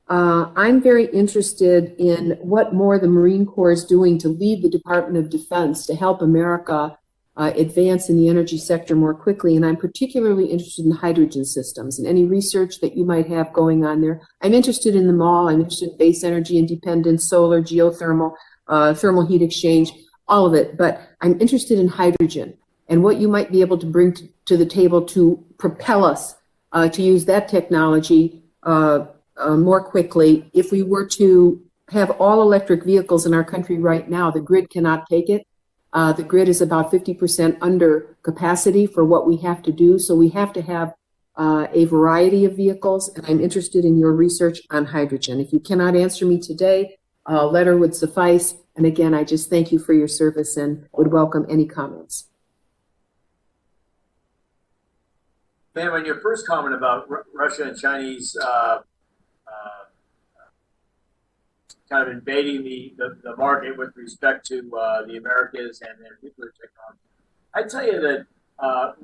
I'm very interested in what more the Marine Corps is doing to lead the Department of Defense to help America advance in the energy sector more quickly. And I'm particularly interested in hydrogen systems and any research that you might have going on there. I'm interested in them all. I'm interested in base energy independence, solar, geothermal, thermal heat exchange, all of it. But I'm interested in hydrogen and what you might be able to bring to the table to propel us to use that technology more quickly. If we were to have all electric vehicles in our country right now, the grid cannot take it. The grid is about 50% under capacity for what we have to do. So we have to have a variety of vehicles, and I'm interested in your research on hydrogen. If you cannot answer me today, a letter would suffice. And again, I just thank you for your service and would welcome any comments. Ma'am, on your first comment about Russia and Chinese kind of invading the market with respect to the Americas and their nuclear technology, I'd tell you that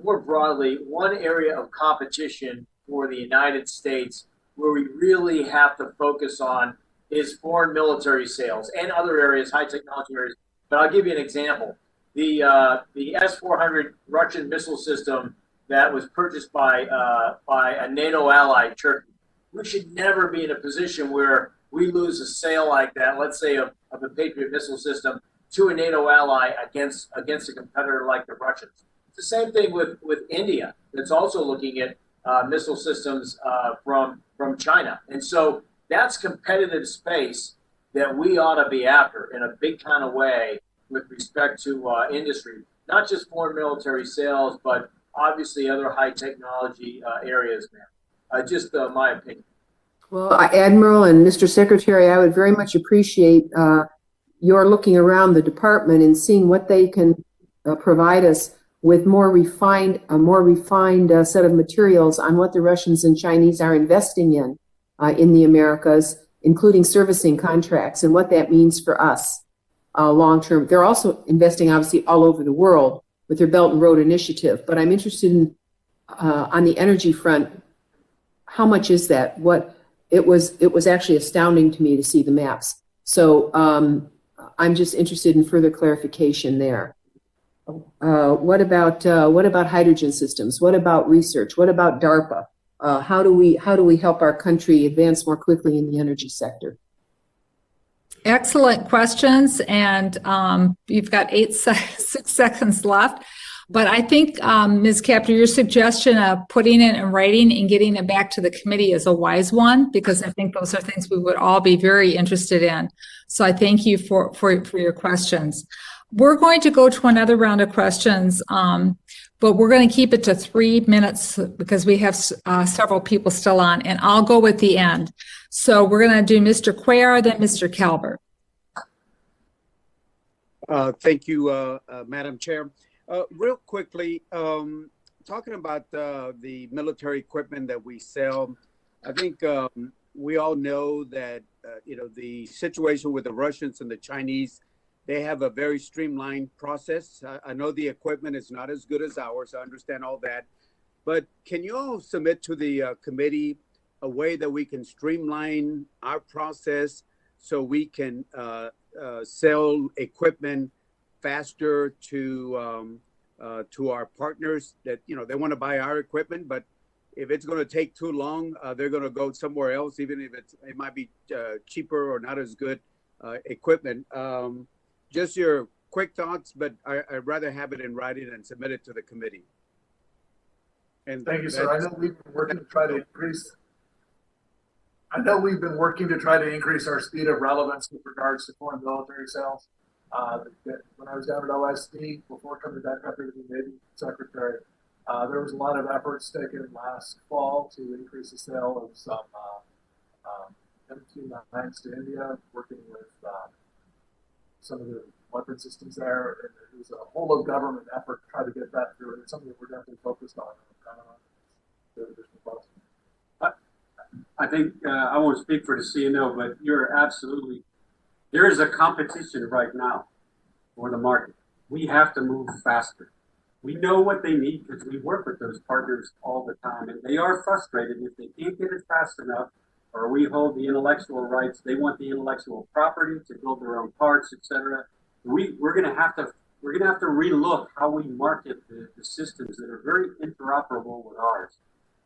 more broadly, one area of competition for the United States where we really have to focus on is foreign military sales and other areas, high technology areas. But I'll give you an example. The S-400 Russian missile system that was purchased by a NATO ally, Turkey. We should never be in a position where we lose a sale like that, let's say of a Patriot missile system, to a NATO ally against a competitor like the Russians. It's the same thing with India, that's also looking at missile systems from China. And so that's competitive space that we ought to be after in a big kind of way with respect to industry, not just foreign military sales, but obviously other high technology areas, man. Just my opinion. Well, Admiral and Mr. Secretary, I would very much appreciate your looking around the department and seeing what they can provide us with a more refined set of materials on what the Russians and Chinese are investing in the Americas, including servicing contracts, and what that means for us long term. They're also investing, obviously, all over the world with their Belt and Road Initiative. But I'm interested in on the energy front, how much is that? It was actually astounding to me to see the maps. So I'm just interested in further clarification there. What about hydrogen systems? What about research? What about DARPA? How do we help our country advance more quickly in the energy sector? Excellent questions, and you've got 6 seconds left. But I think, Ms. Capter, your suggestion of putting it in writing and getting it back to the committee is a wise one, because I think those are things we would all be very interested in. So I thank you for your questions. We're going to go to another round of questions, but we're going to keep it to 3 minutes because we have several people still on, and I'll go at the end. So we're going to do Mr. Cuellar, then Mr. Calvert. Thank you, Madam Chair. Real quickly, talking about the military equipment that we sell, I think we all know that the situation with the Russians and the Chinese, they have a very streamlined process. I know the equipment is not as good as ours. I understand all that. But can you all submit to the committee a way that we can streamline our process so we can sell equipment faster to our partners that, they want to buy our equipment, but if it's going to take too long, they're going to go somewhere else, even if it might be cheaper or not as good equipment. Just your quick thoughts, but I'd rather have it in writing and submit it to the committee. And thank you, sir. I know we've been working to try to increase. Our speed of relevance with regards to foreign military sales. When I was down at OSD, before coming back up here to the Navy Secretary, there was a lot of efforts taken last fall to increase the sale of some M209s to India, working with some of the weapon systems there. And it was a whole of government effort to try to get that through. And it's something that we're definitely focused on. I think I won't speak for the CNO, but you're absolutely, there is a competition right now for the market. We have to move faster. We know what they need because we work with those partners all the time, and they are frustrated if they can't get it fast enough, or we hold the intellectual rights. They want the intellectual property to build their own parts, etc. We're going to have to relook how we market the systems that are very interoperable with ours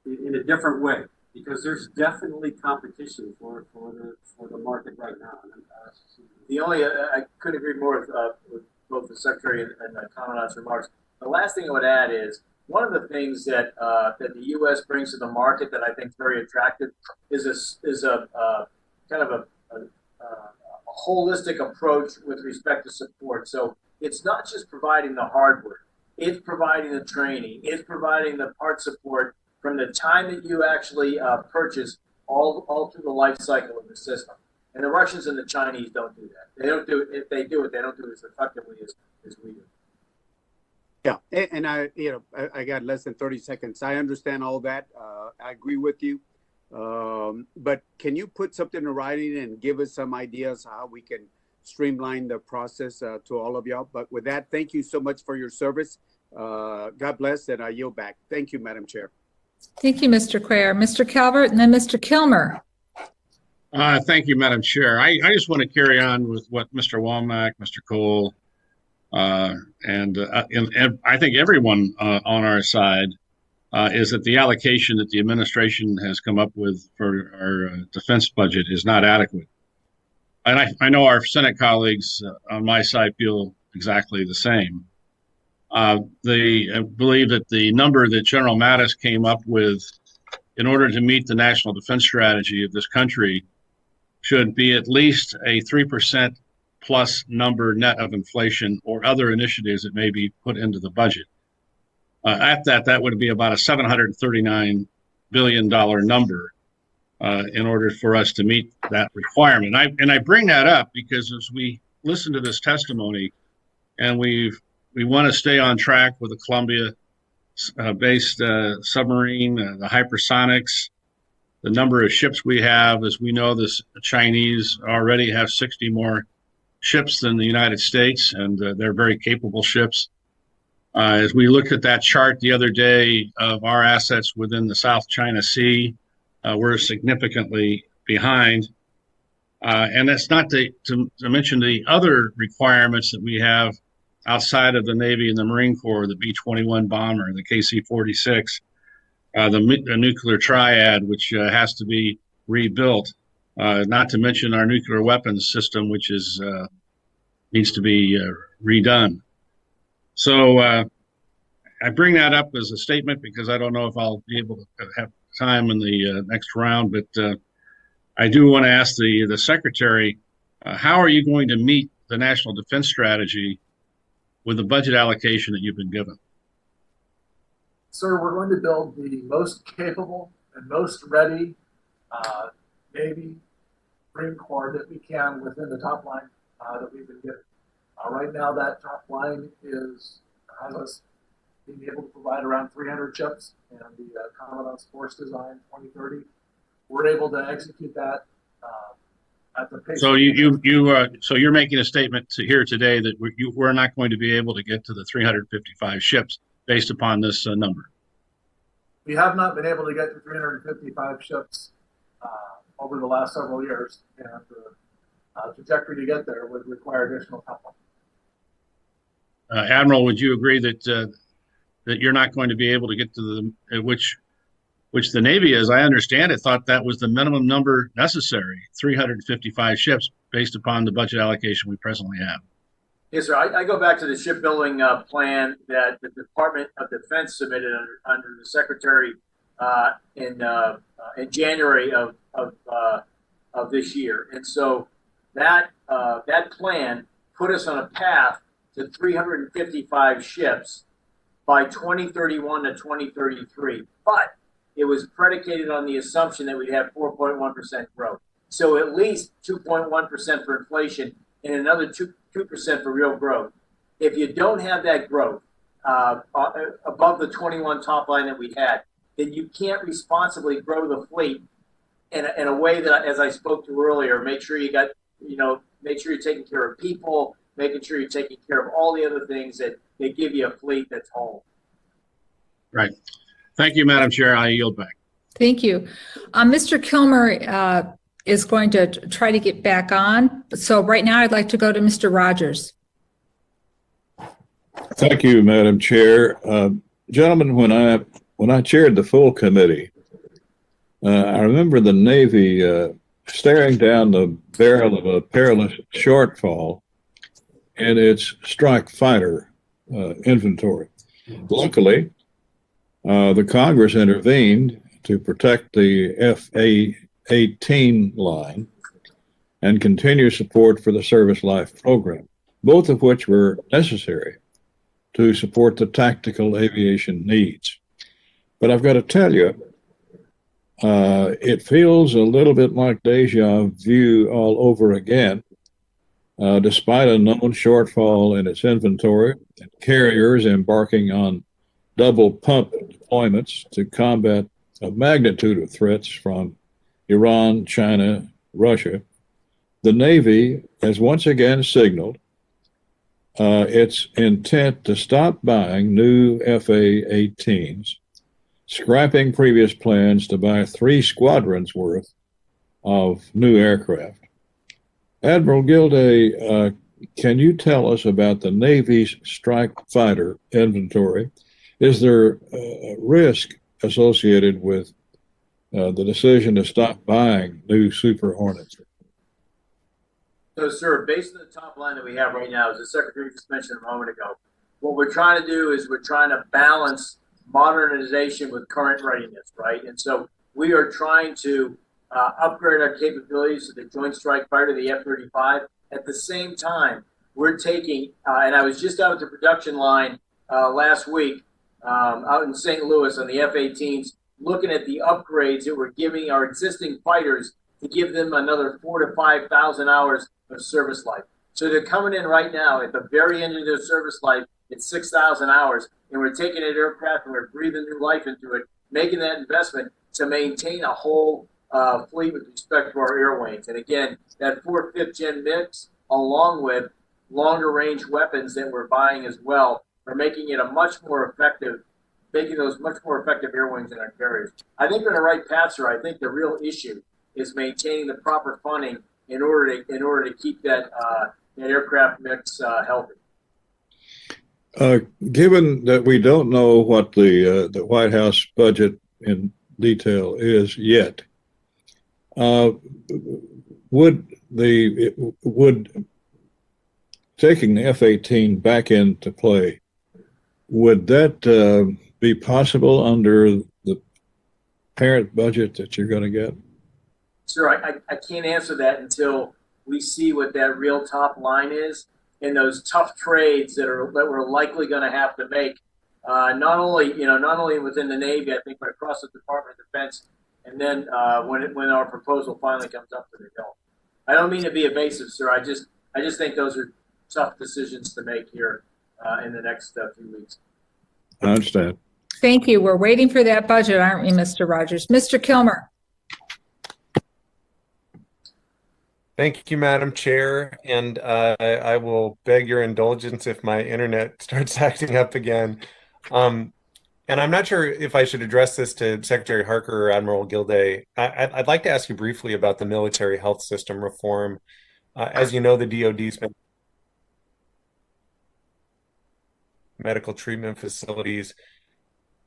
in a different way, because there's definitely competition for the market right now. The only I couldn't agree more with both the Secretary and the Commandant's remarks. The last thing I would add is one of the things that that the U.S. brings to the market that I think is very attractive is a kind of a holistic approach with respect to support. So it's not just providing the hardware; it's providing the training, it's providing the part support from the time that you actually purchase all through the life cycle of the system. And the Russians and the Chinese don't do that. They don't do it. If they do it, they don't do it as effectively as we do. Yeah, and I got less than 30 seconds. I understand all that. I agree with you. But can you put something in writing and give us some ideas how we can streamline the process to all of y'all? But with that, thank you so much for your service. God bless, and I yield back. Thank you, Madam Chair. Thank you, Mr. Cuellar. Mr. Calvert, and then Mr. Kilmer. Thank you, Madam Chair. I just want to carry on with what Mr. Womack, Mr. Cole, and I think everyone on our side is that the allocation that the administration has come up with for our defense budget is not adequate. And I know our Senate colleagues on my side feel exactly the same. They believe that the number that General Mattis came up with in order to meet the national defense strategy of this country should be at least a 3% plus number net of inflation or other initiatives that may be put into the budget. At that would be about a $739 billion number in order for us to meet that requirement. I bring that up because as we listen to this testimony, and we want to stay on track with the Columbia-based submarine, the hypersonics, the number of ships we have. As we know, the Chinese already have 60 more ships than the United States, and they're very capable ships. As we looked at that chart the other day of our assets within the South China Sea, we're significantly behind. And that's not to mention the other requirements that we have outside of the Navy and the Marine Corps, the B-21 bomber, the KC-46, the nuclear triad, which has to be rebuilt, not to mention our nuclear weapons system, which is needs to be redone. So I bring that up as a statement because I don't know if I'll be able to have time in the next round, but I do want to ask the Secretary, how are you going to meet the National Defense Strategy with the budget allocation that you've been given? Sir, we're going to build the most capable and most ready Navy, Marine Corps that we can within the top line that we've been given. Right now, that top line has us being able to provide around 300 ships and the Commandant's Force Design 2030. We're able to execute that at the pace. So you're making a statement here today that we're not going to be able to get to the 355 ships based upon this number. We have not been able to get to 355 ships over the last several years, and the trajectory to get there would require additional top line. Admiral, would you agree that that you're not going to be able to get to the which the Navy, as I understand it, thought that was the minimum number necessary, 355 ships, based upon the budget allocation we presently have? Yes, sir. I go back to the shipbuilding plan that the Department of Defense submitted under the Secretary in January of this year, and so that plan put us on a path to 355 ships by 2031 to 2033, but it was predicated on the assumption that we'd have 4.1% growth. So at least 2.1% for inflation and another 2% for real growth. If you don't have that growth above the 21 top line that we had, then you can't responsibly grow the fleet in a way that, as I spoke to earlier, make sure you got, make sure you're taking care of people, making sure you're taking care of all the other things that give you a fleet that's whole. Right. Thank you, Madam Chair. I yield back. Thank you. Mr. Kilmer is going to try to get back on. So right now I'd like to go to Mr. Rogers. Thank you, Madam Chair. Gentlemen, when I chaired the full committee, I remember the Navy staring down the barrel of a perilous shortfall in its strike fighter inventory. Luckily, the Congress intervened to protect the FA-18 line and continue support for the Service Life Program, both of which were necessary to support the tactical aviation needs. But I've got to tell you, it feels a little bit like deja vu all over again. Despite a known shortfall in its inventory and carriers embarking on double pump deployments to combat a magnitude of threats from Iran, China, Russia, the Navy has once again signaled its intent to stop buying new FA-18s, scrapping previous plans to buy 3 squadrons worth of new aircraft. Admiral Gilday, can you tell us about the Navy's strike fighter inventory? Is there a risk associated with the decision to stop buying new Super Hornets? So, sir, based on the top line that we have right now, as the Secretary just mentioned a moment ago, what we're trying to do is we're trying to balance modernization with current readiness, right? And so we are trying to upgrade our capabilities to the Joint Strike Fighter, the F-35. At the same time, we're taking, and I was just out at the production line last week out in St. Louis on the F-18s, looking at the upgrades that we're giving our existing fighters to give them another 4,000 to 5,000 hours of service life. So they're coming in right now at the very end of their service life at 6,000 hours, and we're taking that aircraft and we're breathing new life into it, making that investment to maintain a whole fleet with respect to our air wings. And again, that 4th, 5th gen mix, along with longer range weapons that we're buying as well, are making it a much more effective, making those much more effective air wings in our carriers. I think we're on the right path, sir. I think the real issue is maintaining the proper funding in order to keep that aircraft mix healthy. Given that we don't know what the White House budget in detail is yet, would taking the F-18 back into play, would that be possible under the parent budget that you're going to get? Sir, I can't answer that until we see what that real top line is and those tough trades that we're likely going to have to make. Not only within the Navy, I think, but across the Department of Defense, and then when our proposal finally comes up to the Hill. I don't mean to be evasive, sir. I just think those are tough decisions to make here in the next few weeks. I understand. Thank you. We're waiting for that budget, aren't we, Mr. Rogers? Mr. Kilmer. Thank you, Madam Chair, and I will beg your indulgence if my internet starts acting up again. And I'm not sure if I should address this to Secretary Harker or Admiral Gilday. I'd like to ask you briefly about the military health system reform. As you know, the DoD's been medical treatment facilities.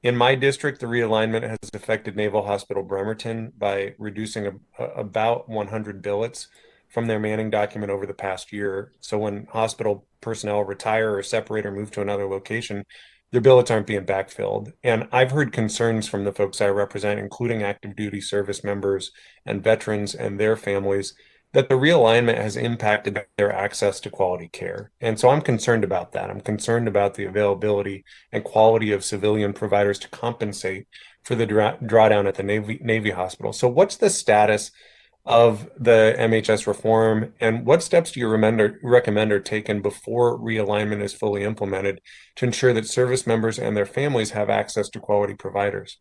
In my district, the realignment has affected Naval Hospital Bremerton by reducing about 100 billets from their manning document over the past year. So when hospital personnel retire or separate or move to another location, their billets aren't being backfilled. And I've heard concerns from the folks I represent, including active duty service members and veterans and their families, that the realignment has impacted their access to quality care. And so I'm concerned about that. I'm concerned about the availability and quality of civilian providers to compensate for the drawdown at the Navy hospital. So what's the status of the MHS reform, and what steps do you recommend are taken before realignment is fully implemented to ensure that service members and their families have access to quality providers?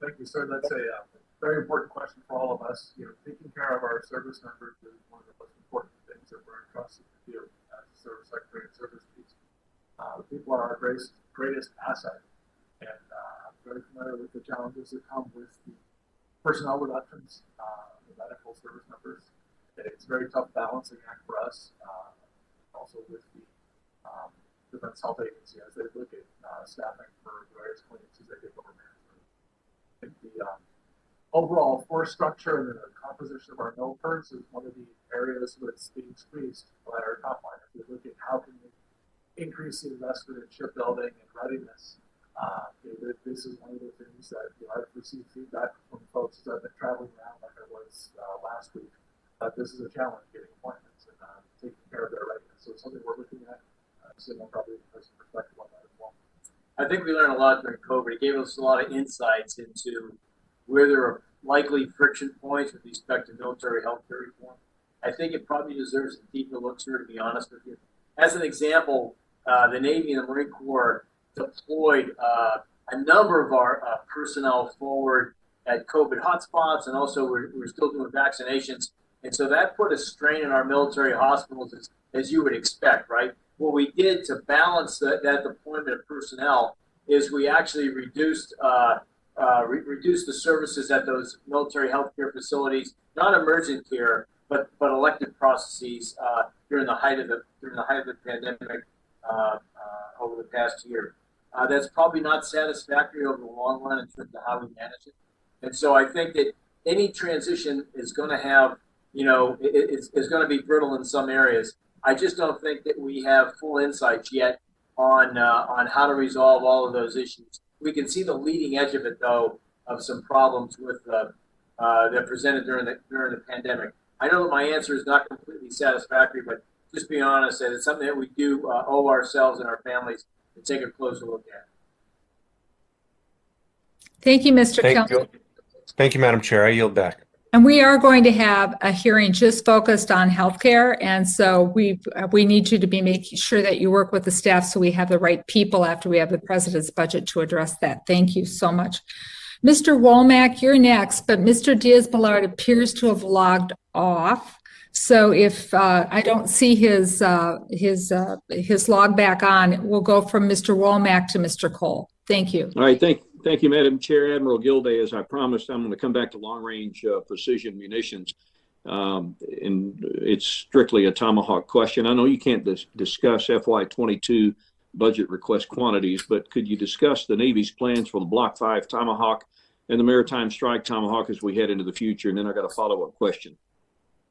Thank you, sir. That's a very important question for all of us. Taking care of our service members is one of the most important things that we're entrusted to do as a service secretary and service chiefs. People are our greatest asset, and I'm very familiar with the challenges that come with the personnel reductions, the medical service members. It's a very tough balancing act for us. Also with the Defense Health Agency as they look at staffing for various clinics as they get over management. I think the overall force structure and the composition of our militars is one of the areas that's being squeezed by our top line. If we look at how can we increase the investment in shipbuilding and readiness, this is one of the things that I've received feedback from folks as I've been traveling around like I was last week. This is a challenge getting appointments and taking care of their readiness. So it's something we're looking at. So I'm probably the person perspective on that as well. I think we learned a lot during COVID. It gave us a lot of insights into where there are likely friction points with respect to military healthcare reform. I think it probably deserves a deeper look, sir, to be honest with you. As an example, the Navy and the Marine Corps deployed a number of our personnel forward at COVID hotspots, and also we're still doing vaccinations. And so that put a strain in our military hospitals, as you would expect, right? What we did to balance that deployment of personnel is we actually reduced the services at those military healthcare facilities, not emergent care, but elective processes during the height of the pandemic over the past year. That's probably not satisfactory over the long run in terms of how we manage it. And so I think that any transition is going to have, it's going to be brittle in some areas. I just don't think that we have full insights yet on how to resolve all of those issues. We can see the leading edge of it, though, of some problems with that presented during the pandemic. I know that my answer is not completely satisfactory, but just be honest that it's something that we do owe ourselves and our families to take a closer look at. Thank you, Mr. Kilmer. Thank you, Madam Chair. I yield back. And we are going to have a hearing just focused on healthcare. And so we need you to be making sure that you work with the staff so we have the right people after we have the president's budget to address that. Thank you so much. Mr. Womack, you're next, but Mr. Diaz-Balart appears to have logged off. So if I don't see his log back on, we'll go from Mr. Womack to Mr. Cole. Thank you. All right, thank you, Madam Chair. Admiral Gilday, as I promised, I'm going to come back to long-range precision munitions. And it's strictly a Tomahawk question. I know you can't discuss FY22 budget request quantities, but could you discuss the Navy's plans for the Block 5 Tomahawk and the Maritime Strike Tomahawk as we head into the future? And then I got a follow-up question.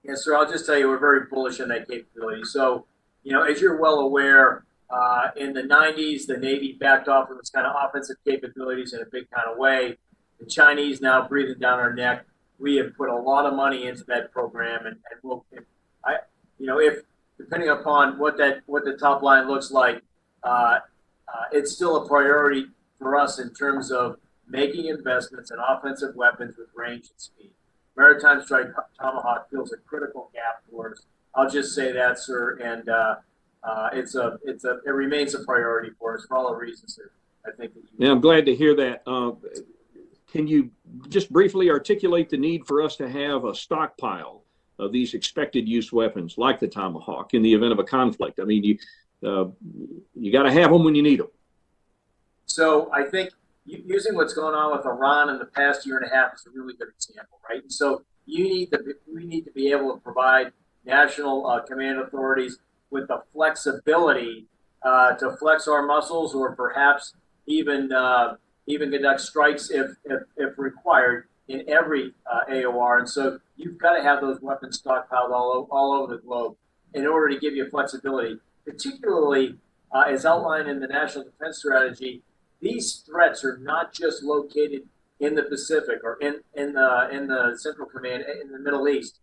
Yes, sir. I'll just tell you, we're very bullish on that capability. So, as you're well aware, in the 90s, the Navy backed off of its kind of offensive capabilities in a big kind of way. The Chinese now breathing down our neck. We have put a lot of money into that program, and we'll, if depending upon what the top line looks like, it's still a priority for us in terms of making investments in offensive weapons with range and speed. Maritime Strike Tomahawk fills a critical gap for us. I'll just say that, sir, and it remains a priority for us for all the reasons that I think that you. Yeah, I'm glad to hear that. Can you just briefly articulate the need for us to have a stockpile of these expected use weapons like the Tomahawk in the event of a conflict? I mean, you got to have them when you need them. So I think using what's going on with Iran in the past year and a half is a really good example, right? And so we need to be able to provide national command authorities with the flexibility to flex our muscles, or perhaps even conduct strikes if required in every AOR. And so you've got to have those weapons stockpiled all over the globe in order to give you flexibility, particularly as outlined in the National Defense Strategy. These threats are not just located in the Pacific or in the Central Command in the Middle East.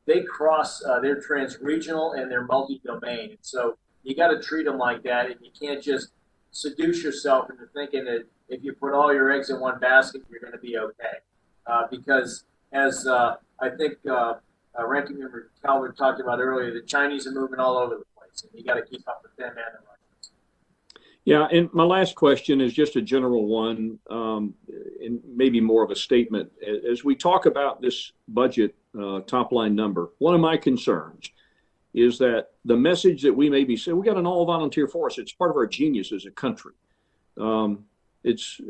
They cross, they're trans-regional and they're multi-domain. And so you got to treat them like that, and you can't just seduce yourself into thinking that if you put all your eggs in one basket, you're going to be okay. Because as I think Ranking Member Calvert talked about earlier, the Chinese are moving all over the place, and you got to keep up with them and the Russians. Yeah, and my last question is just a general one, and maybe more of a statement. As we talk about this budget top line number, one of my concerns is that the message that we may be saying, we got an all volunteer force. It's part of our genius as a country. It's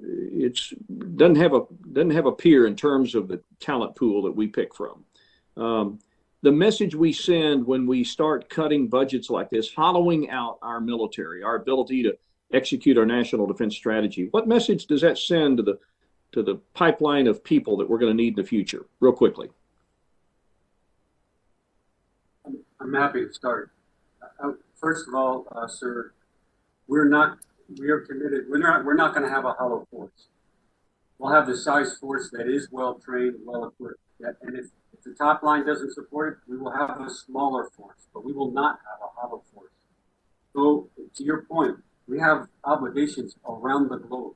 doesn't have a peer in terms of the talent pool that we pick from. The message we send when we start cutting budgets like this, hollowing out our military, our ability to execute our national defense strategy, what message does that send to the pipeline of people that we're going to need in the future? Real quickly. I'm happy to start. First of all, sir, we are committed. We're not going to have a hollow force. We'll have the size force that is well trained, well equipped. And if the top line doesn't support it, we will have a smaller force, but we will not have a hollow force. So to your point, we have obligations around the globe.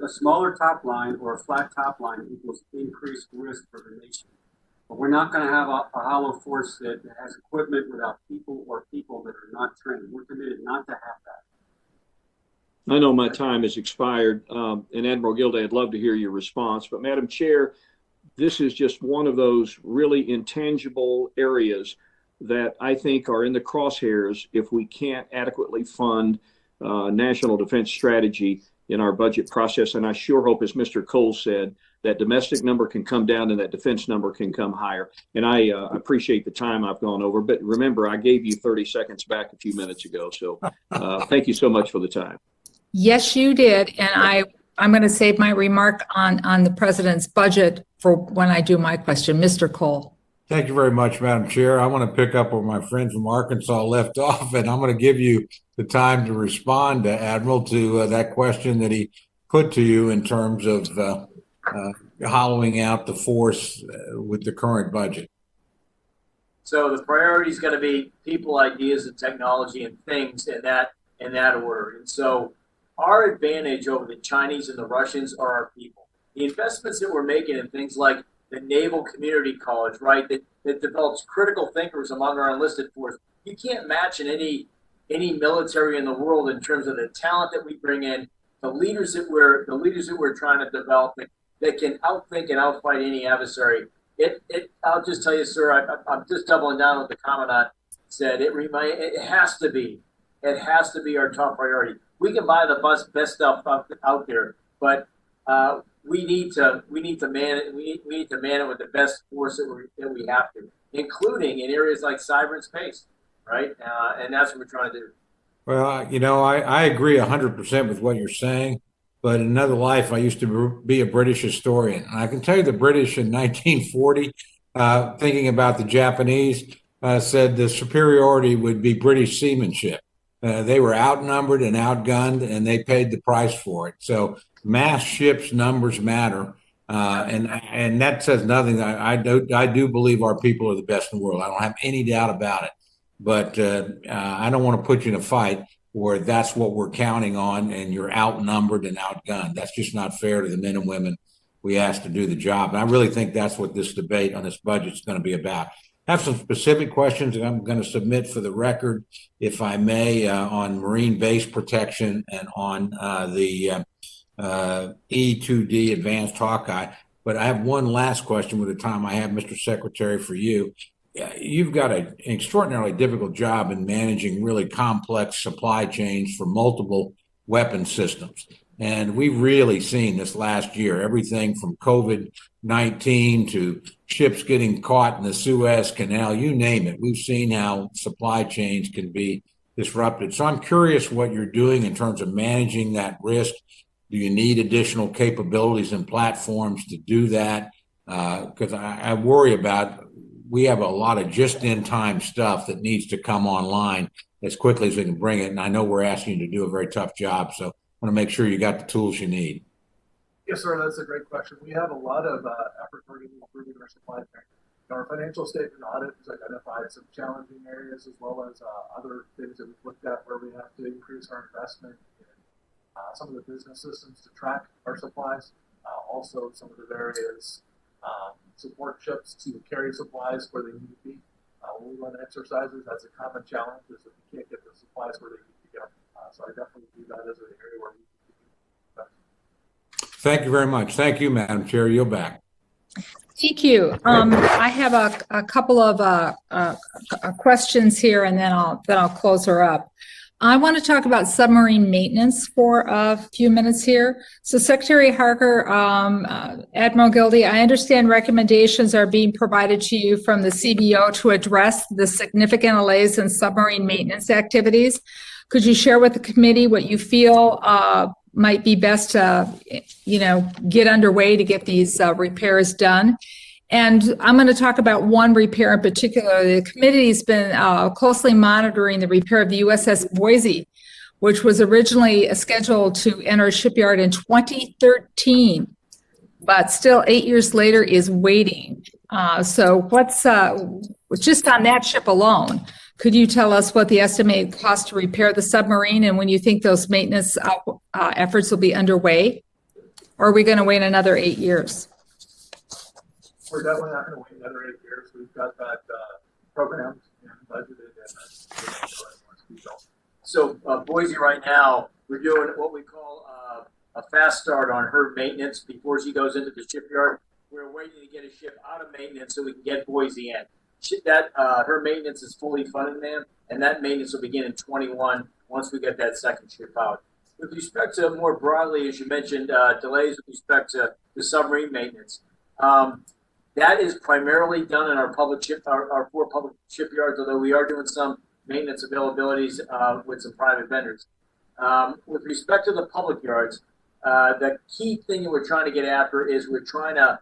A smaller top line or a flat top line equals increased risk for the nation. But we're not going to have a hollow force that has equipment without people or people that are not trained. We're committed not to have that. I know my time has expired, and Admiral Gilday, I'd love to hear your response. But Madam Chair, this is just one of those really intangible areas that I think are in the crosshairs if we can't adequately fund national defense strategy in our budget process. And I sure hope, as Mr. Cole said, that domestic number can come down and that defense number can come higher. And I appreciate the time I've gone over. But remember, I gave you 30 seconds back a few minutes ago. So thank you so much for the time. Yes, you did. And I'm going to save my remark on the president's budget for when I do my question. Mr. Cole. Thank you very much, Madam Chair. I want to pick up where my friend from Arkansas left off, and I'm going to give you the time to respond to Admiral to that question that he put to you in terms of hollowing out the force with the current budget. So the priority is going to be people, ideas, and technology and things in that order. And so our advantage over the Chinese and the Russians are our people. The investments that we're making in things like the Naval Community College, right, that develops critical thinkers among our enlisted force. You can't match in any military in the world in terms of the talent that we bring in, the leaders that we're trying to develop that can outthink and outfight any adversary. I'll just tell you, sir, I'm just doubling down what the Commandant said. It has to be our top priority. We can buy the best stuff out there, but we need to man it. We need to man it with the best force that we have to, including in areas like cyber and space, right? And that's what we're trying to do. Well, I agree 100% with what you're saying, but in another life, I used to be a British historian. And I can tell you the British in 1940, thinking about the Japanese, said the superiority would be British seamanship. They were outnumbered and outgunned, and they paid the price for it. So mass ships numbers matter. And that says nothing. I do believe our people are the best in the world. I don't have any doubt about it. But I don't want to put you in a fight where that's what we're counting on and you're outnumbered and outgunned. That's just not fair to the men and women we asked to do the job. And I really think that's what this debate on this budget is going to be about. I have some specific questions that I'm going to submit for the record, if I may, on marine base protection and on the E2D Advanced Hawkeye. But I have one last question with the time I have, Mr. Secretary, for you. You've got an extraordinarily difficult job in managing really complex supply chains for multiple weapon systems. And we've really seen this last year, everything from COVID-19 to ships getting caught in the Suez Canal, you name it. We've seen how supply chains can be disrupted. So I'm curious what you're doing in terms of managing that risk. Do you need additional capabilities and platforms to do that? Because I worry about, we have a lot of just-in-time stuff that needs to come online as quickly as we can bring it. And I know we're asking you to do a very tough job, so I want to make sure you got the tools you need. Yes, sir. That's a great question. We have a lot of effort targeting improving our supply chain. Our financial statement audit has identified some challenging areas as well as other things that we've looked at where we have to increase our investment in some of the business systems to track our supplies. Also, some of the various support ships to carry supplies where they need to be. When we run exercises, that's a common challenge is that we can't get the supplies where they need to go. So I definitely view that as an area where we can do. Thank you very much. Thank you, Madam Chair. Yield back. Thank you. I have a couple of questions here, and then I'll close her up. I want to talk about submarine maintenance for a few minutes here. So Secretary Harker, Admiral Gilday, I understand recommendations are being provided to you from the CBO to address the significant delays in submarine maintenance activities. Could you share with the committee what you feel might be best to, get underway to get these repairs done? And I'm going to talk about one repair in particular. The committee's been closely monitoring the repair of the USS Boise, which was originally scheduled to enter Shipyard in 2013, but still 8 years later is waiting. So what's just on that ship alone? Could you tell us what the estimated cost to repair the submarine and when you think those maintenance efforts will be underway? Or are we going to wait another 8 years? We're definitely not going to wait another 8 years. We've got that programmed and budgeted. So Boise right now, we're doing what we call a fast start on her maintenance before she goes into the shipyard. We're waiting to get a ship out of maintenance so we can get Boise in. Her maintenance is fully funded, ma'am, and that maintenance will begin in 21 once we get that second ship out. With respect to more broadly, as you mentioned, delays with respect to the submarine maintenance. That is primarily done in our our 4 public shipyards, although we are doing some maintenance availabilities with some private vendors. With respect to the public yards, the key thing that we're trying to get after is we're trying to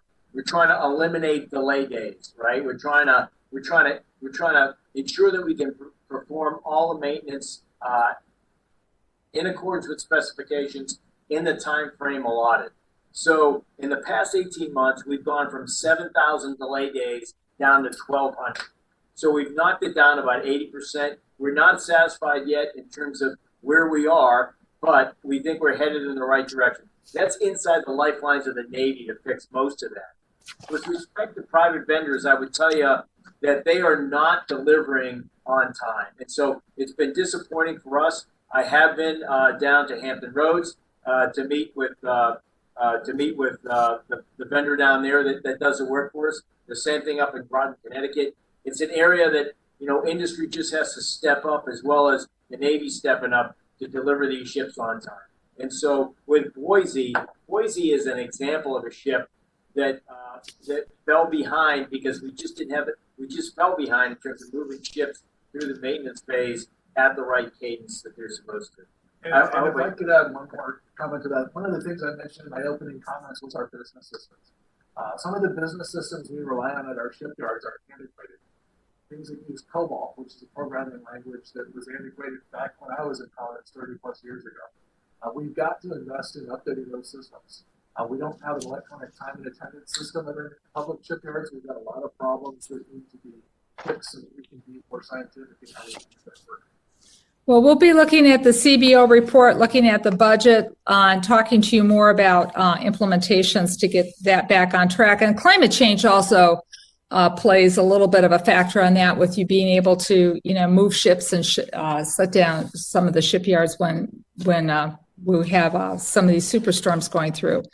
eliminate delay days, right? We're trying to ensure that we can perform all the maintenance in accordance with specifications in the time frame allotted. So in the past 18 months, we've gone from 7,000 delay days down to 1,200. So we've knocked it down about 80%. We're not satisfied yet in terms of where we are, but we think we're headed in the right direction. That's inside the lifelines of the Navy to fix most of that. With respect to private vendors, I would tell you that they are not delivering on time. And so it's been disappointing for us. I have been down to Hampton Roads to meet with the vendor down there that does the work for us. The same thing up in Groton, Connecticut. It's an area that, industry just has to step up as well as the Navy stepping up to deliver these ships on time. And so with Boise is an example of a ship that fell behind because we just didn't have it. We just fell behind in terms of moving ships through the maintenance phase at the right cadence that they're supposed to. And if I could add one more comment to that, one of the things I mentioned in my opening comments was our business systems. Some of the business systems we rely on at our shipyards are antiquated. Things that use COBOL, which is a programming language that was antiquated back when I was in college 30 plus years ago. We've got to invest in updating those systems. We don't have an electronic time and attendance system at our public shipyards. We've got a lot of problems that need to be fixed so that we can be more scientific in how we do that work. Well, we'll be looking at the CBO report, looking at the budget, and talking to you more about implementations to get that back on track. And climate change also plays a little bit of a factor on that, with you being able to, move ships and shut down some of the shipyards when we have some of these superstorms going through.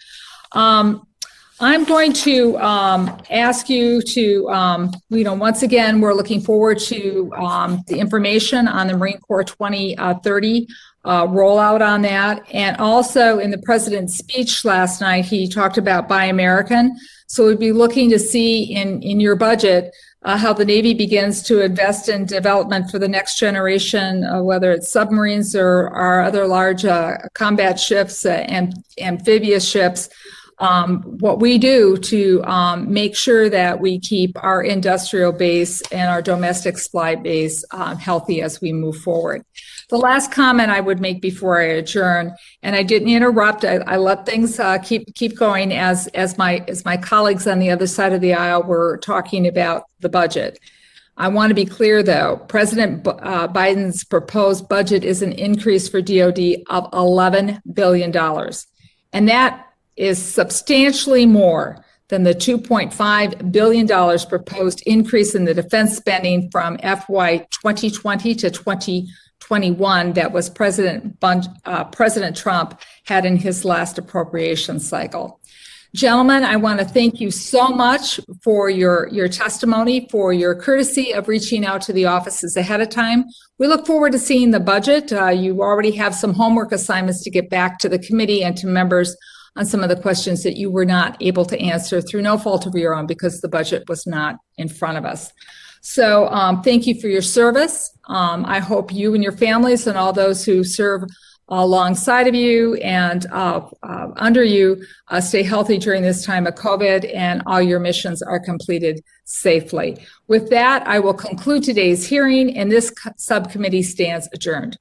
I'm going to ask you to, once again, we're looking forward to the information on the Marine Corps 2030 rollout on that. And also in the president's speech last night, he talked about Buy American. So we'd be looking to see in your budget how the Navy begins to invest in development for the next generation, whether it's submarines or our other large combat ships and amphibious ships. What we do to make sure that we keep our industrial base and our domestic supply base healthy as we move forward. The last comment I would make before I adjourn, and I didn't interrupt, I let things keep going as my colleagues on the other side of the aisle were talking about the budget. I want to be clear, though, President Biden's proposed budget is an increase for DoD of $11 billion. And that is substantially more than the $2.5 billion proposed increase in the defense spending from FY 2020 to 2021 that was President Trump had in his last appropriation cycle. Gentlemen, I want to thank you so much for your testimony, for your courtesy of reaching out to the offices ahead of time. We look forward to seeing the budget. You already have some homework assignments to get back to the committee and to members on some of the questions that you were not able to answer through no fault of your own because the budget was not in front of us. So thank you for your service. I hope you and your families and all those who serve alongside of you and under you stay healthy during this time of COVID and all your missions are completed safely. With that, I will conclude today's hearing and this subcommittee stands adjourned.